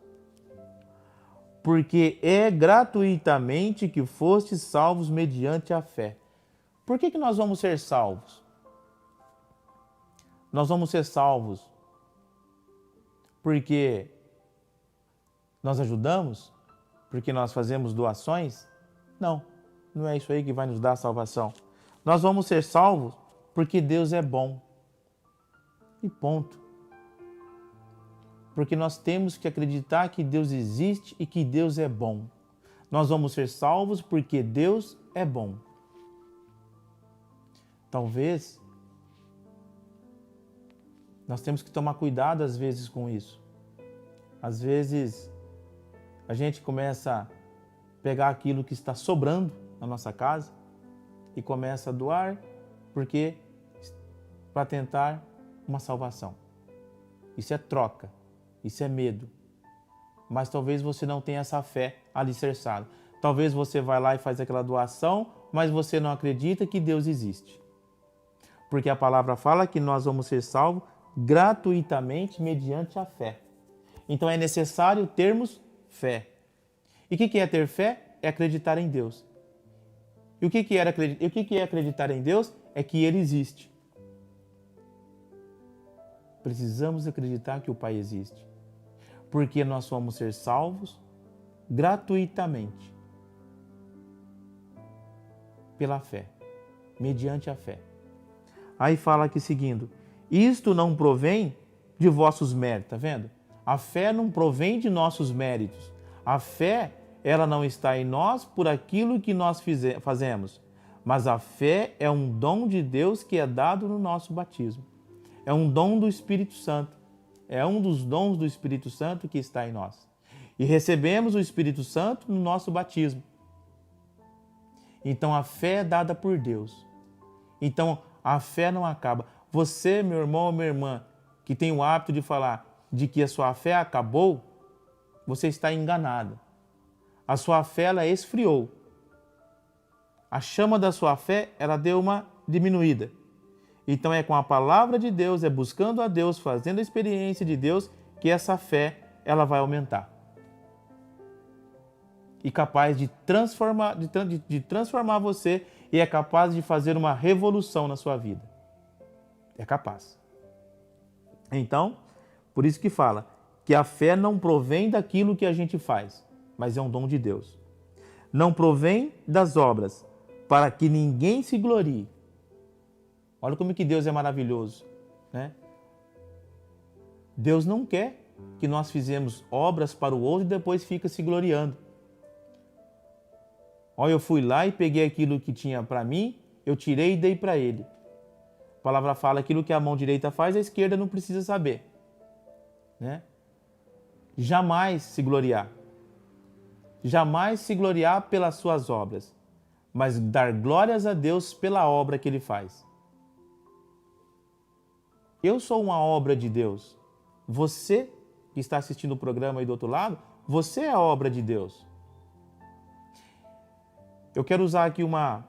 Porque é gratuitamente que fostes salvos mediante a fé. Por que nós vamos ser salvos? Nós vamos ser salvos porque nós ajudamos? Porque nós fazemos doações? Não, não é isso aí que vai nos dar a salvação. Nós vamos ser salvos porque Deus é bom. E ponto. Porque nós temos que acreditar que Deus existe e que Deus é bom. Nós vamos ser salvos porque Deus é bom. Talvez nós temos que tomar cuidado às vezes com isso. Às vezes a gente começa a pegar aquilo que está sobrando na nossa casa e começa a doar porque para tentar uma salvação. Isso é troca. Isso é medo. Mas talvez você não tenha essa fé alicerçada. Talvez você vai lá e faz aquela doação, mas você não acredita que Deus existe. Porque a palavra fala que nós vamos ser salvos gratuitamente mediante a fé. Então é necessário termos fé. E o que é ter fé? É acreditar em Deus. E o que é acreditar em Deus? É que Ele existe. Precisamos acreditar que o Pai existe. Porque nós vamos ser salvos gratuitamente pela fé, mediante a fé. Aí fala aqui seguindo: isto não provém de vossos méritos, tá vendo? A fé não provém de nossos méritos. A fé, ela não está em nós por aquilo que nós fazemos, mas a fé é um dom de Deus que é dado no nosso batismo. É um dom do Espírito Santo. É um dos dons do Espírito Santo que está em nós. E recebemos o Espírito Santo no nosso batismo. Então a fé é dada por Deus. Então a fé não acaba. Você, meu irmão ou minha irmã, que tem o hábito de falar de que a sua fé acabou, você está enganado. A sua fé, ela esfriou. A chama da sua fé, ela deu uma diminuída. Então é com a palavra de Deus, é buscando a Deus, fazendo a experiência de Deus, que essa fé ela vai aumentar. E capaz de transformar você, e é capaz de fazer uma revolução na sua vida. É capaz. Então, por isso que fala que a fé não provém daquilo que a gente faz, mas é um dom de Deus. Não provém das obras, para que ninguém se glorie. Olha como que Deus é maravilhoso, né? Deus não quer que nós fizemos obras para o outro e depois fica se gloriando. Olha, eu fui lá e peguei aquilo que tinha para mim, eu tirei e dei para ele. A palavra fala: aquilo que a mão direita faz, a esquerda não precisa saber, né? Jamais se gloriar. Jamais se gloriar pelas suas obras, mas dar glórias a Deus pela obra que Ele faz. Eu sou uma obra de Deus. Você que está assistindo o programa aí do outro lado, você é a obra de Deus. Eu quero usar aqui uma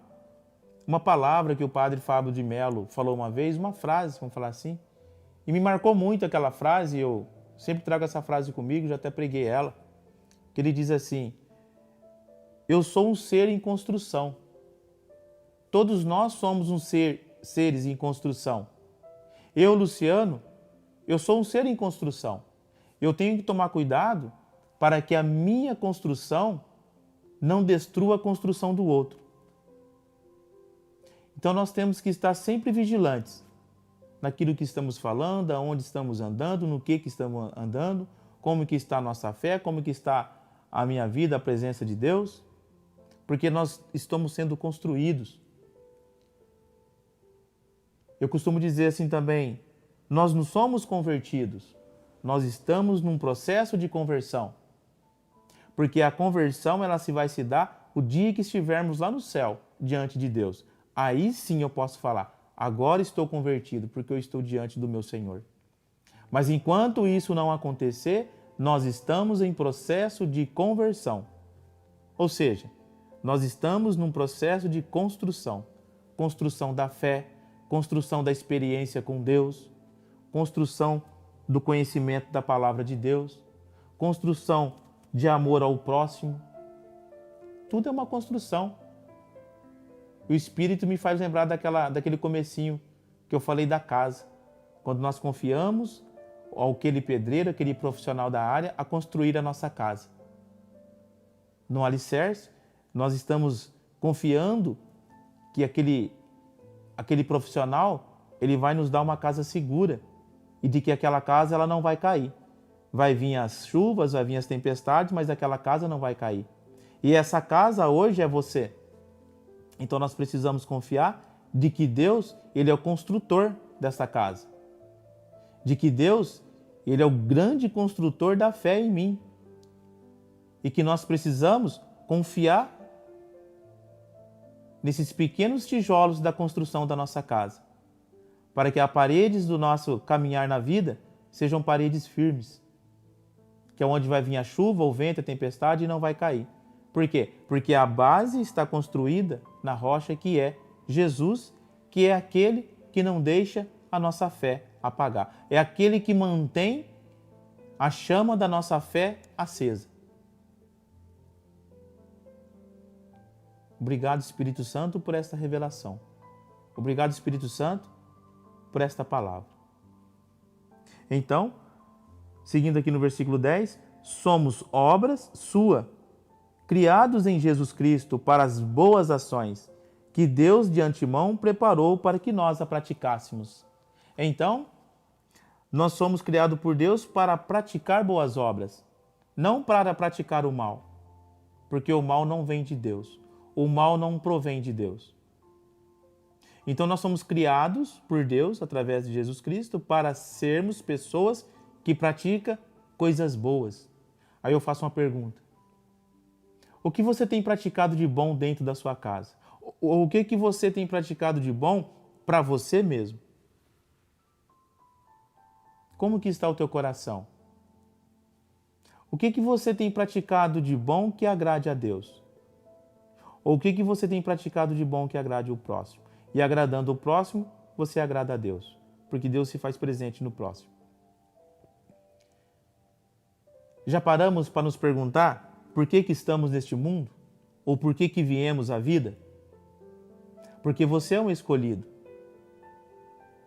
palavra que o padre Fábio de Mello falou uma vez, uma frase, vamos falar assim, E me marcou muito aquela frase, eu sempre trago essa frase comigo, já até preguei ela, que ele diz assim: eu sou um ser em construção. Todos nós somos seres em construção. Eu, Luciano, eu sou um ser em construção. Eu tenho que tomar cuidado para que a minha construção não destrua a construção do outro. Então nós temos que estar sempre vigilantes naquilo que estamos falando, aonde estamos andando, no que estamos andando, como que está a nossa fé, como que está a minha vida, a presença de Deus, porque nós estamos sendo construídos. Eu costumo dizer assim também, nós não somos convertidos, nós estamos num processo de conversão. Porque a conversão ela vai se dar o dia que estivermos lá no céu, diante de Deus. Aí sim eu posso falar, agora estou convertido, porque eu estou diante do meu Senhor. Mas enquanto isso não acontecer, nós estamos em processo de conversão. Ou seja, nós estamos num processo de construção. Construção da fé, construção da experiência com Deus, construção do conhecimento da palavra de Deus, construção de amor ao próximo. Tudo é uma construção. O Espírito me faz lembrar daquele comecinho que eu falei da casa. Quando nós confiamos aquele pedreiro, aquele profissional da área, a construir a nossa casa. No alicerce, nós estamos confiando que aquele profissional, ele vai nos dar uma casa segura e de que aquela casa ela não vai cair. Vai vir as chuvas, vai vir as tempestades, mas aquela casa não vai cair. E essa casa hoje é você. Então nós precisamos confiar de que Deus, ele é o construtor dessa casa. De que Deus, ele é o grande construtor da fé em mim. E que nós precisamos confiar nesses pequenos tijolos da construção da nossa casa, para que as paredes do nosso caminhar na vida sejam paredes firmes, que é onde vai vir a chuva, o vento, a tempestade e não vai cair. Por quê? Porque a base está construída na rocha que é Jesus, que é aquele que não deixa a nossa fé apagar. É aquele que mantém a chama da nossa fé acesa. Obrigado, Espírito Santo, por esta revelação. Obrigado, Espírito Santo, por esta palavra. Então, seguindo aqui no versículo 10, somos obras sua, criados em Jesus Cristo para as boas ações, que Deus de antemão preparou para que nós a praticássemos. Então, nós somos criados por Deus para praticar boas obras, não para praticar o mal, porque o mal não vem de Deus. O mal não provém de Deus. Então nós somos criados por Deus, através de Jesus Cristo, para sermos pessoas que praticam coisas boas. Aí eu faço uma pergunta. O que você tem praticado de bom dentro da sua casa? O que você tem praticado de bom para você mesmo? Como que está o teu coração? O que você tem praticado de bom que agrade a Deus? Ou o que você tem praticado de bom que agrade o próximo? E agradando o próximo, você agrada a Deus. Porque Deus se faz presente no próximo. Já paramos para nos perguntar por que estamos neste mundo? Ou por que viemos à vida? Porque você é um escolhido.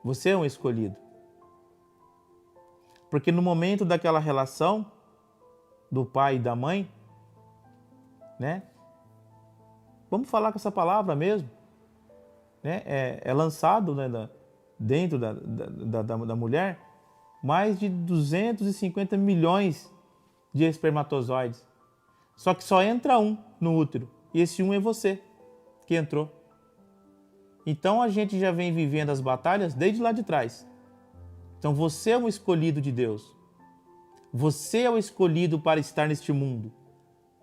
Você é um escolhido. Porque no momento daquela relação do pai e da mãe, né? Vamos falar com essa palavra mesmo. Né? É lançado, né, dentro da mulher mais de 250 milhões de espermatozoides. Só que só entra um no útero. E esse um é você que entrou. Então a gente já vem vivendo as batalhas desde lá de trás. Então você é um escolhido de Deus. Você é o escolhido para estar neste mundo,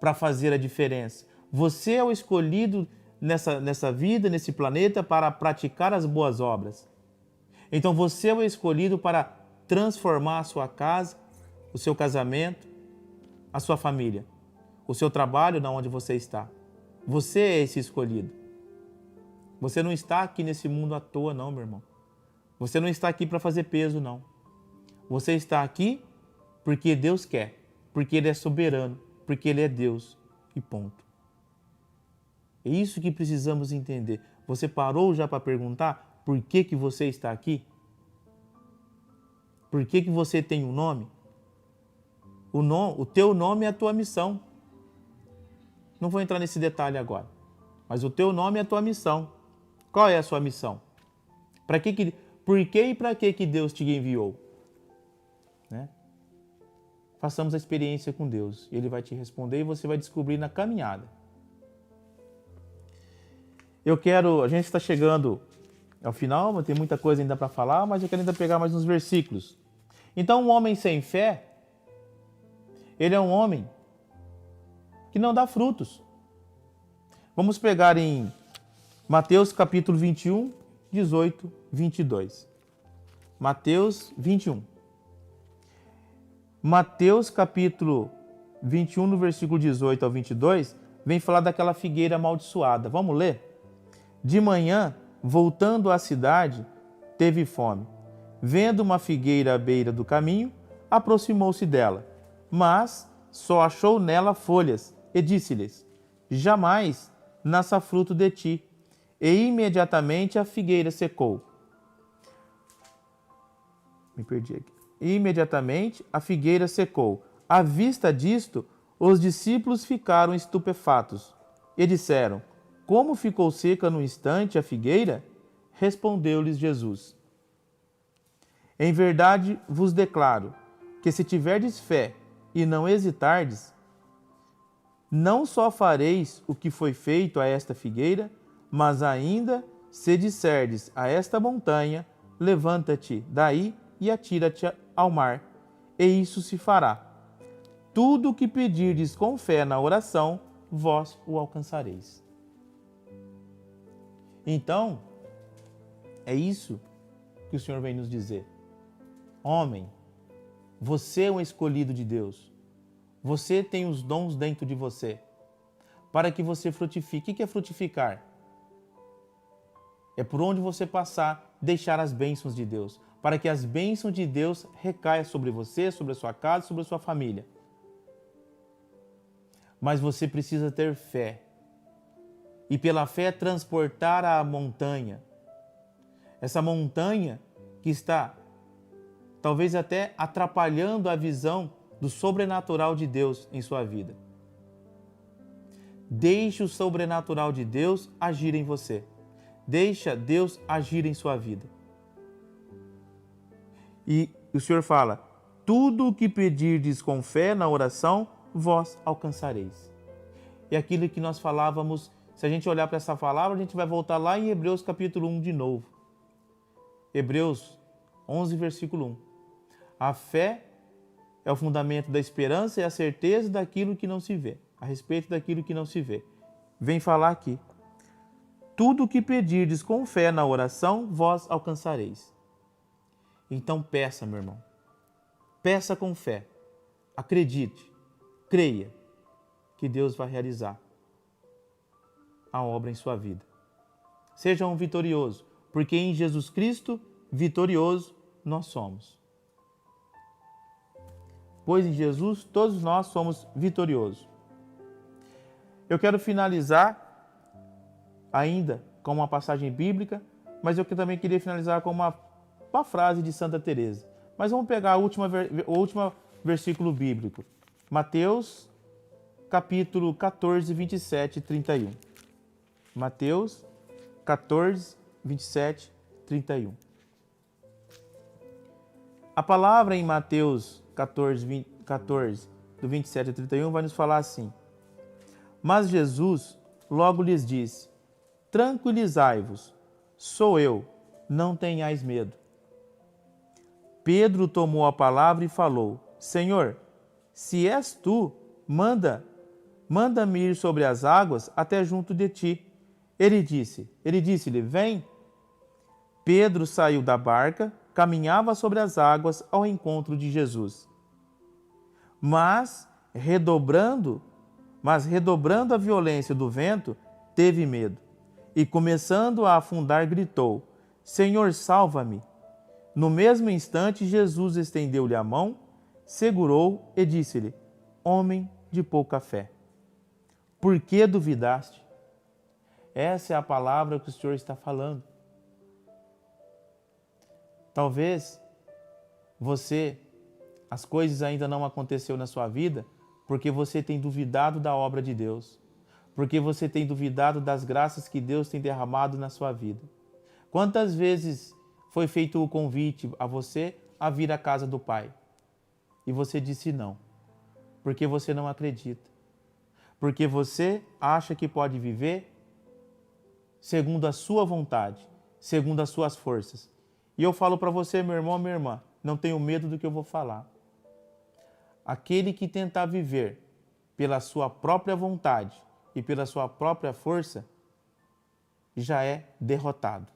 para fazer a diferença. Você é o escolhido nessa vida, nesse planeta, para praticar as boas obras. Então você é o escolhido para transformar a sua casa, o seu casamento, a sua família, o seu trabalho, na onde você está. Você é esse escolhido. Você não está aqui nesse mundo à toa, não, meu irmão. Você não está aqui para fazer peso, não. Você está aqui porque Deus quer, porque Ele é soberano, porque Ele é Deus e ponto. É isso que precisamos entender. Você parou já para perguntar por que você está aqui? Por que você tem um nome? O teu nome é a tua missão. Não vou entrar nesse detalhe agora, mas o teu nome é a tua missão. Qual é a sua missão? Por que e para que Deus te enviou? Né? Façamos a experiência com Deus. Ele vai te responder e você vai descobrir na caminhada. A gente está chegando ao final, tem muita coisa ainda para falar, mas eu quero ainda pegar mais uns versículos. Então, um homem sem fé, ele é um homem que não dá frutos. Vamos pegar em Mateus capítulo 21, 18, 22. Mateus 21. Mateus capítulo 21, no versículo 18 ao 22, vem falar daquela figueira amaldiçoada. Vamos ler? De manhã, voltando à cidade, teve fome. Vendo uma figueira à beira do caminho, aproximou-se dela, mas só achou nela folhas, e disse-lhes: jamais nasça fruto de ti. E imediatamente a figueira secou. Me perdi aqui. Imediatamente a figueira secou. À vista disto, os discípulos ficaram estupefatos e disseram: como ficou seca no instante a figueira? Respondeu-lhes Jesus: em verdade vos declaro que se tiverdes fé e não hesitardes, não só fareis o que foi feito a esta figueira, mas ainda se disserdes a esta montanha: levanta-te daí e atira-te ao mar, e isso se fará. Tudo o que pedirdes com fé na oração, vós o alcançareis. Então, é isso que o Senhor vem nos dizer. Homem, você é um escolhido de Deus. Você tem os dons dentro de você, para que você frutifique. O que é frutificar? É por onde você passar, deixar as bênçãos de Deus, para que as bênçãos de Deus recaiam sobre você, sobre a sua casa, sobre a sua família. Mas você precisa ter fé. E pela fé transportar a montanha. Essa montanha que está talvez até atrapalhando a visão do sobrenatural de Deus em sua vida. Deixe o sobrenatural de Deus agir em você. Deixa Deus agir em sua vida. E o Senhor fala: tudo o que pedirdes com fé na oração, vós alcançareis. E aquilo que nós falávamos, se a gente olhar para essa palavra, a gente vai voltar lá em Hebreus capítulo 1 de novo. Hebreus 11, versículo 1. A fé é o fundamento da esperança e a certeza daquilo que não se vê, a respeito daquilo que não se vê. Vem falar aqui: tudo o que pedirdes com fé na oração, vós alcançareis. Então peça, meu irmão. Peça com fé. Acredite, creia que Deus vai realizar a obra em sua vida. Seja um vitorioso, porque em Jesus Cristo, vitorioso, nós somos. Pois em Jesus todos nós somos vitoriosos. Eu quero finalizar ainda com uma passagem bíblica, mas eu também queria finalizar com uma frase de Santa Teresa. Mas vamos pegar o último versículo bíblico. Mateus, capítulo 14, 27 e 31. Mateus 14, 27, 31. A palavra em Mateus 14, do 27 a 31, vai nos falar assim: mas Jesus logo lhes disse: tranquilizai-vos, sou eu, não tenhais medo. Pedro tomou a palavra e falou: Senhor, se és tu, manda-me ir sobre as águas até junto de ti. Ele disse-lhe: vem. Pedro saiu da barca, caminhava sobre as águas ao encontro de Jesus. Mas redobrando a violência do vento, teve medo. E começando a afundar, gritou: Senhor, salva-me. No mesmo instante, Jesus estendeu-lhe a mão, segurou e disse-lhe: Homem de pouca fé, por que duvidaste? Essa é a palavra que o Senhor está falando. Talvez as coisas ainda não aconteceram na sua vida porque você tem duvidado da obra de Deus, porque você tem duvidado das graças que Deus tem derramado na sua vida. Quantas vezes foi feito o convite a você a vir à casa do Pai e você disse não, porque você não acredita, porque você acha que pode viver segundo a sua vontade, segundo as suas forças. E eu falo para você, meu irmão, minha irmã, não tenho medo do que eu vou falar. Aquele que tentar viver pela sua própria vontade e pela sua própria força, já é derrotado.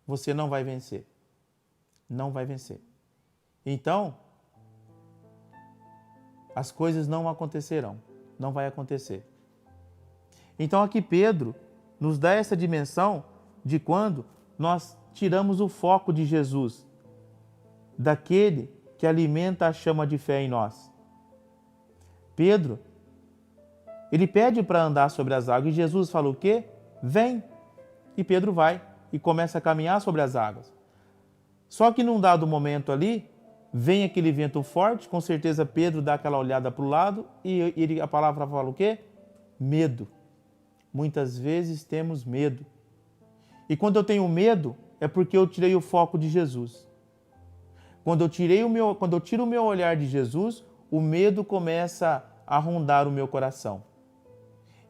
Você não vai vencer. Não vai vencer. Então, as coisas não acontecerão. Não vai acontecer. Então aqui Pedro nos dá essa dimensão de quando nós tiramos o foco de Jesus, daquele que alimenta a chama de fé em nós. Pedro, ele pede para andar sobre as águas e Jesus fala o quê? Vem! E Pedro vai e começa a caminhar sobre as águas. Só que num dado momento ali, vem aquele vento forte, com certeza Pedro dá aquela olhada para o lado e a palavra fala o quê? Medo. Muitas vezes temos medo. E quando eu tenho medo, é porque eu tirei o foco de Jesus. Quando eu tiro o meu olhar de Jesus, o medo começa a rondar o meu coração.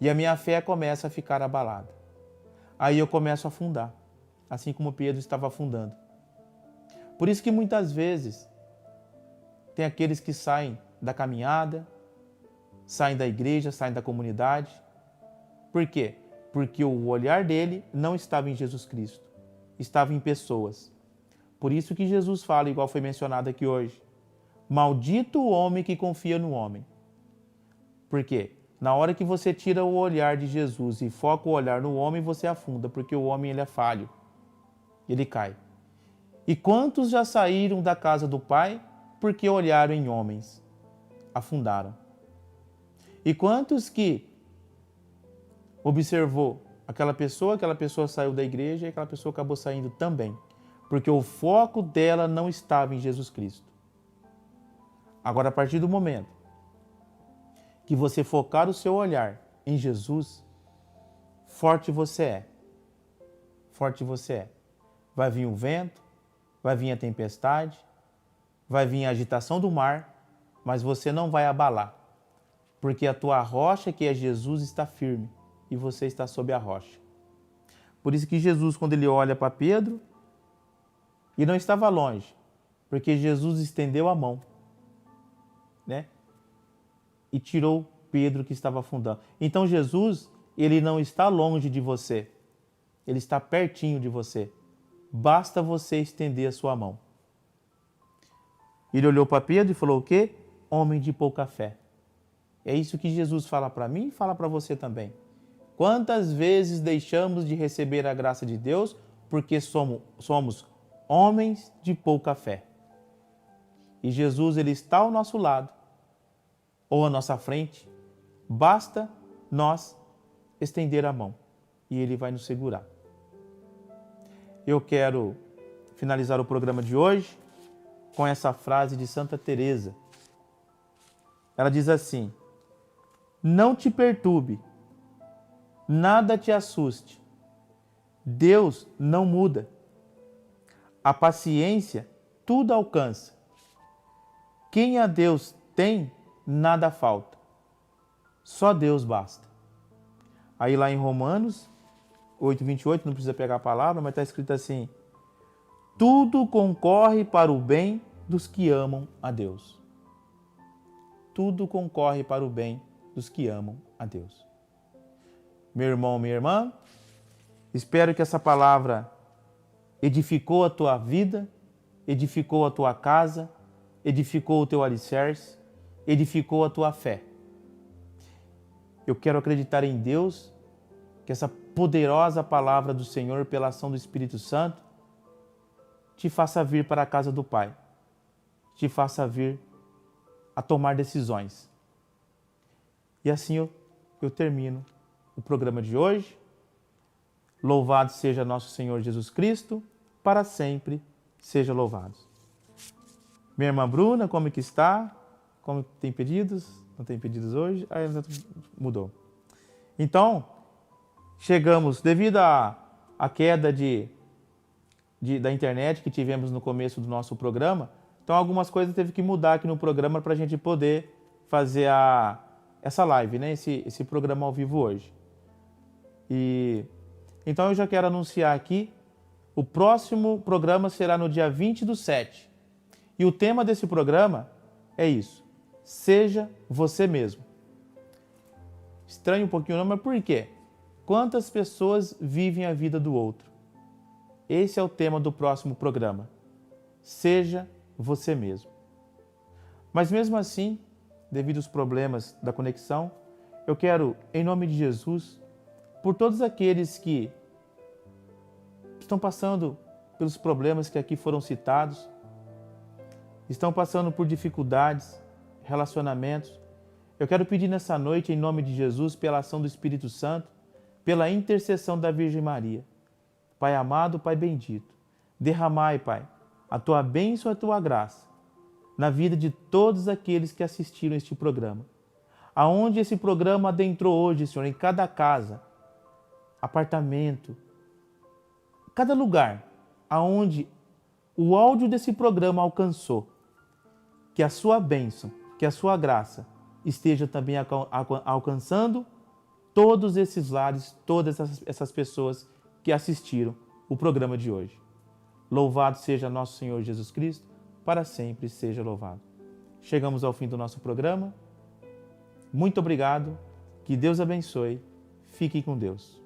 E a minha fé começa a ficar abalada. Aí eu começo a afundar, assim como Pedro estava afundando. Por isso que muitas vezes tem aqueles que saem da caminhada, saem da igreja, saem da comunidade. Por quê? Porque o olhar dele não estava em Jesus Cristo, estava em pessoas. Por isso que Jesus fala, igual foi mencionado aqui hoje, maldito o homem que confia no homem. Por quê? Na hora que você tira o olhar de Jesus e foca o olhar no homem, você afunda, porque o homem ele é falho, ele cai. E quantos já saíram da casa do Pai porque olharam em homens? Afundaram. E quantos que observou aquela pessoa saiu da igreja e aquela pessoa acabou saindo também, porque o foco dela não estava em Jesus Cristo. Agora, a partir do momento que você focar o seu olhar em Jesus, forte você é. Forte você é. Vai vir o vento, vai vir a tempestade, vai vir a agitação do mar, mas você não vai abalar, porque a tua rocha, que é Jesus, está firme e você está sob a rocha. Por isso que Jesus, quando ele olha para Pedro, e não estava longe, porque Jesus estendeu a mão, né? E tirou Pedro que estava afundando. Então Jesus, ele não está longe de você, ele está pertinho de você. Basta você estender a sua mão. Ele olhou para Pedro e falou o quê? Homem de pouca fé. É isso que Jesus fala para mim e fala para você também. Quantas vezes deixamos de receber a graça de Deus porque somos homens de pouca fé? E Jesus, ele está ao nosso lado ou à nossa frente. Basta nós estender a mão e ele vai nos segurar. Eu quero finalizar o programa de hoje com essa frase de Santa Teresa. Ela diz assim: não te perturbe, nada te assuste. Deus não muda. A paciência tudo alcança. Quem a Deus tem, nada falta. Só Deus basta. Aí lá em Romanos 8:28, não precisa pegar a palavra, mas está escrito assim: tudo concorre para o bem dos que amam a Deus. Tudo concorre para o bem dos que amam a Deus. Meu irmão, minha irmã, espero que essa palavra edificou a tua vida, edificou a tua casa, edificou o teu alicerce, edificou a tua fé. Eu quero acreditar em Deus, que essa poderosa palavra do Senhor, pela ação do Espírito Santo, te faça vir para a casa do Pai, te faça vir a tomar decisões. E assim eu termino o programa de hoje. Louvado seja nosso Senhor Jesus Cristo, para sempre seja louvado. Minha irmã Bruna, como que está? Como tem pedidos? Não tem pedidos hoje? Mudou. Então, chegamos, devido à queda da internet que tivemos no começo do nosso programa, então algumas coisas teve que mudar aqui no programa para a gente poder fazer essa live, né? Esse programa ao vivo hoje. Então eu já quero anunciar aqui, o próximo programa será no dia 20/7. E o tema desse programa é isso: seja você mesmo. Estranho um pouquinho, não, mas por quê? Quantas pessoas vivem a vida do outro? Esse é o tema do próximo programa. Seja você mesmo. Mas mesmo assim, devido aos problemas da conexão, eu quero, em nome de Jesus, por todos aqueles que estão passando pelos problemas que aqui foram citados, estão passando por dificuldades, relacionamentos, eu quero pedir nessa noite, em nome de Jesus, pela ação do Espírito Santo, pela intercessão da Virgem Maria. Pai amado, Pai bendito, derramai, Pai, a Tua bênção e a Tua graça na vida de todos aqueles que assistiram este programa. Aonde esse programa adentrou hoje, Senhor, em cada casa, apartamento, cada lugar aonde o áudio desse programa alcançou, que a Sua bênção, que a Sua graça esteja também alcançando todos esses lares, todas essas pessoas que assistiram o programa de hoje. Louvado seja nosso Senhor Jesus Cristo, para sempre seja louvado. Chegamos ao fim do nosso programa. Muito obrigado, que Deus abençoe, fique com Deus.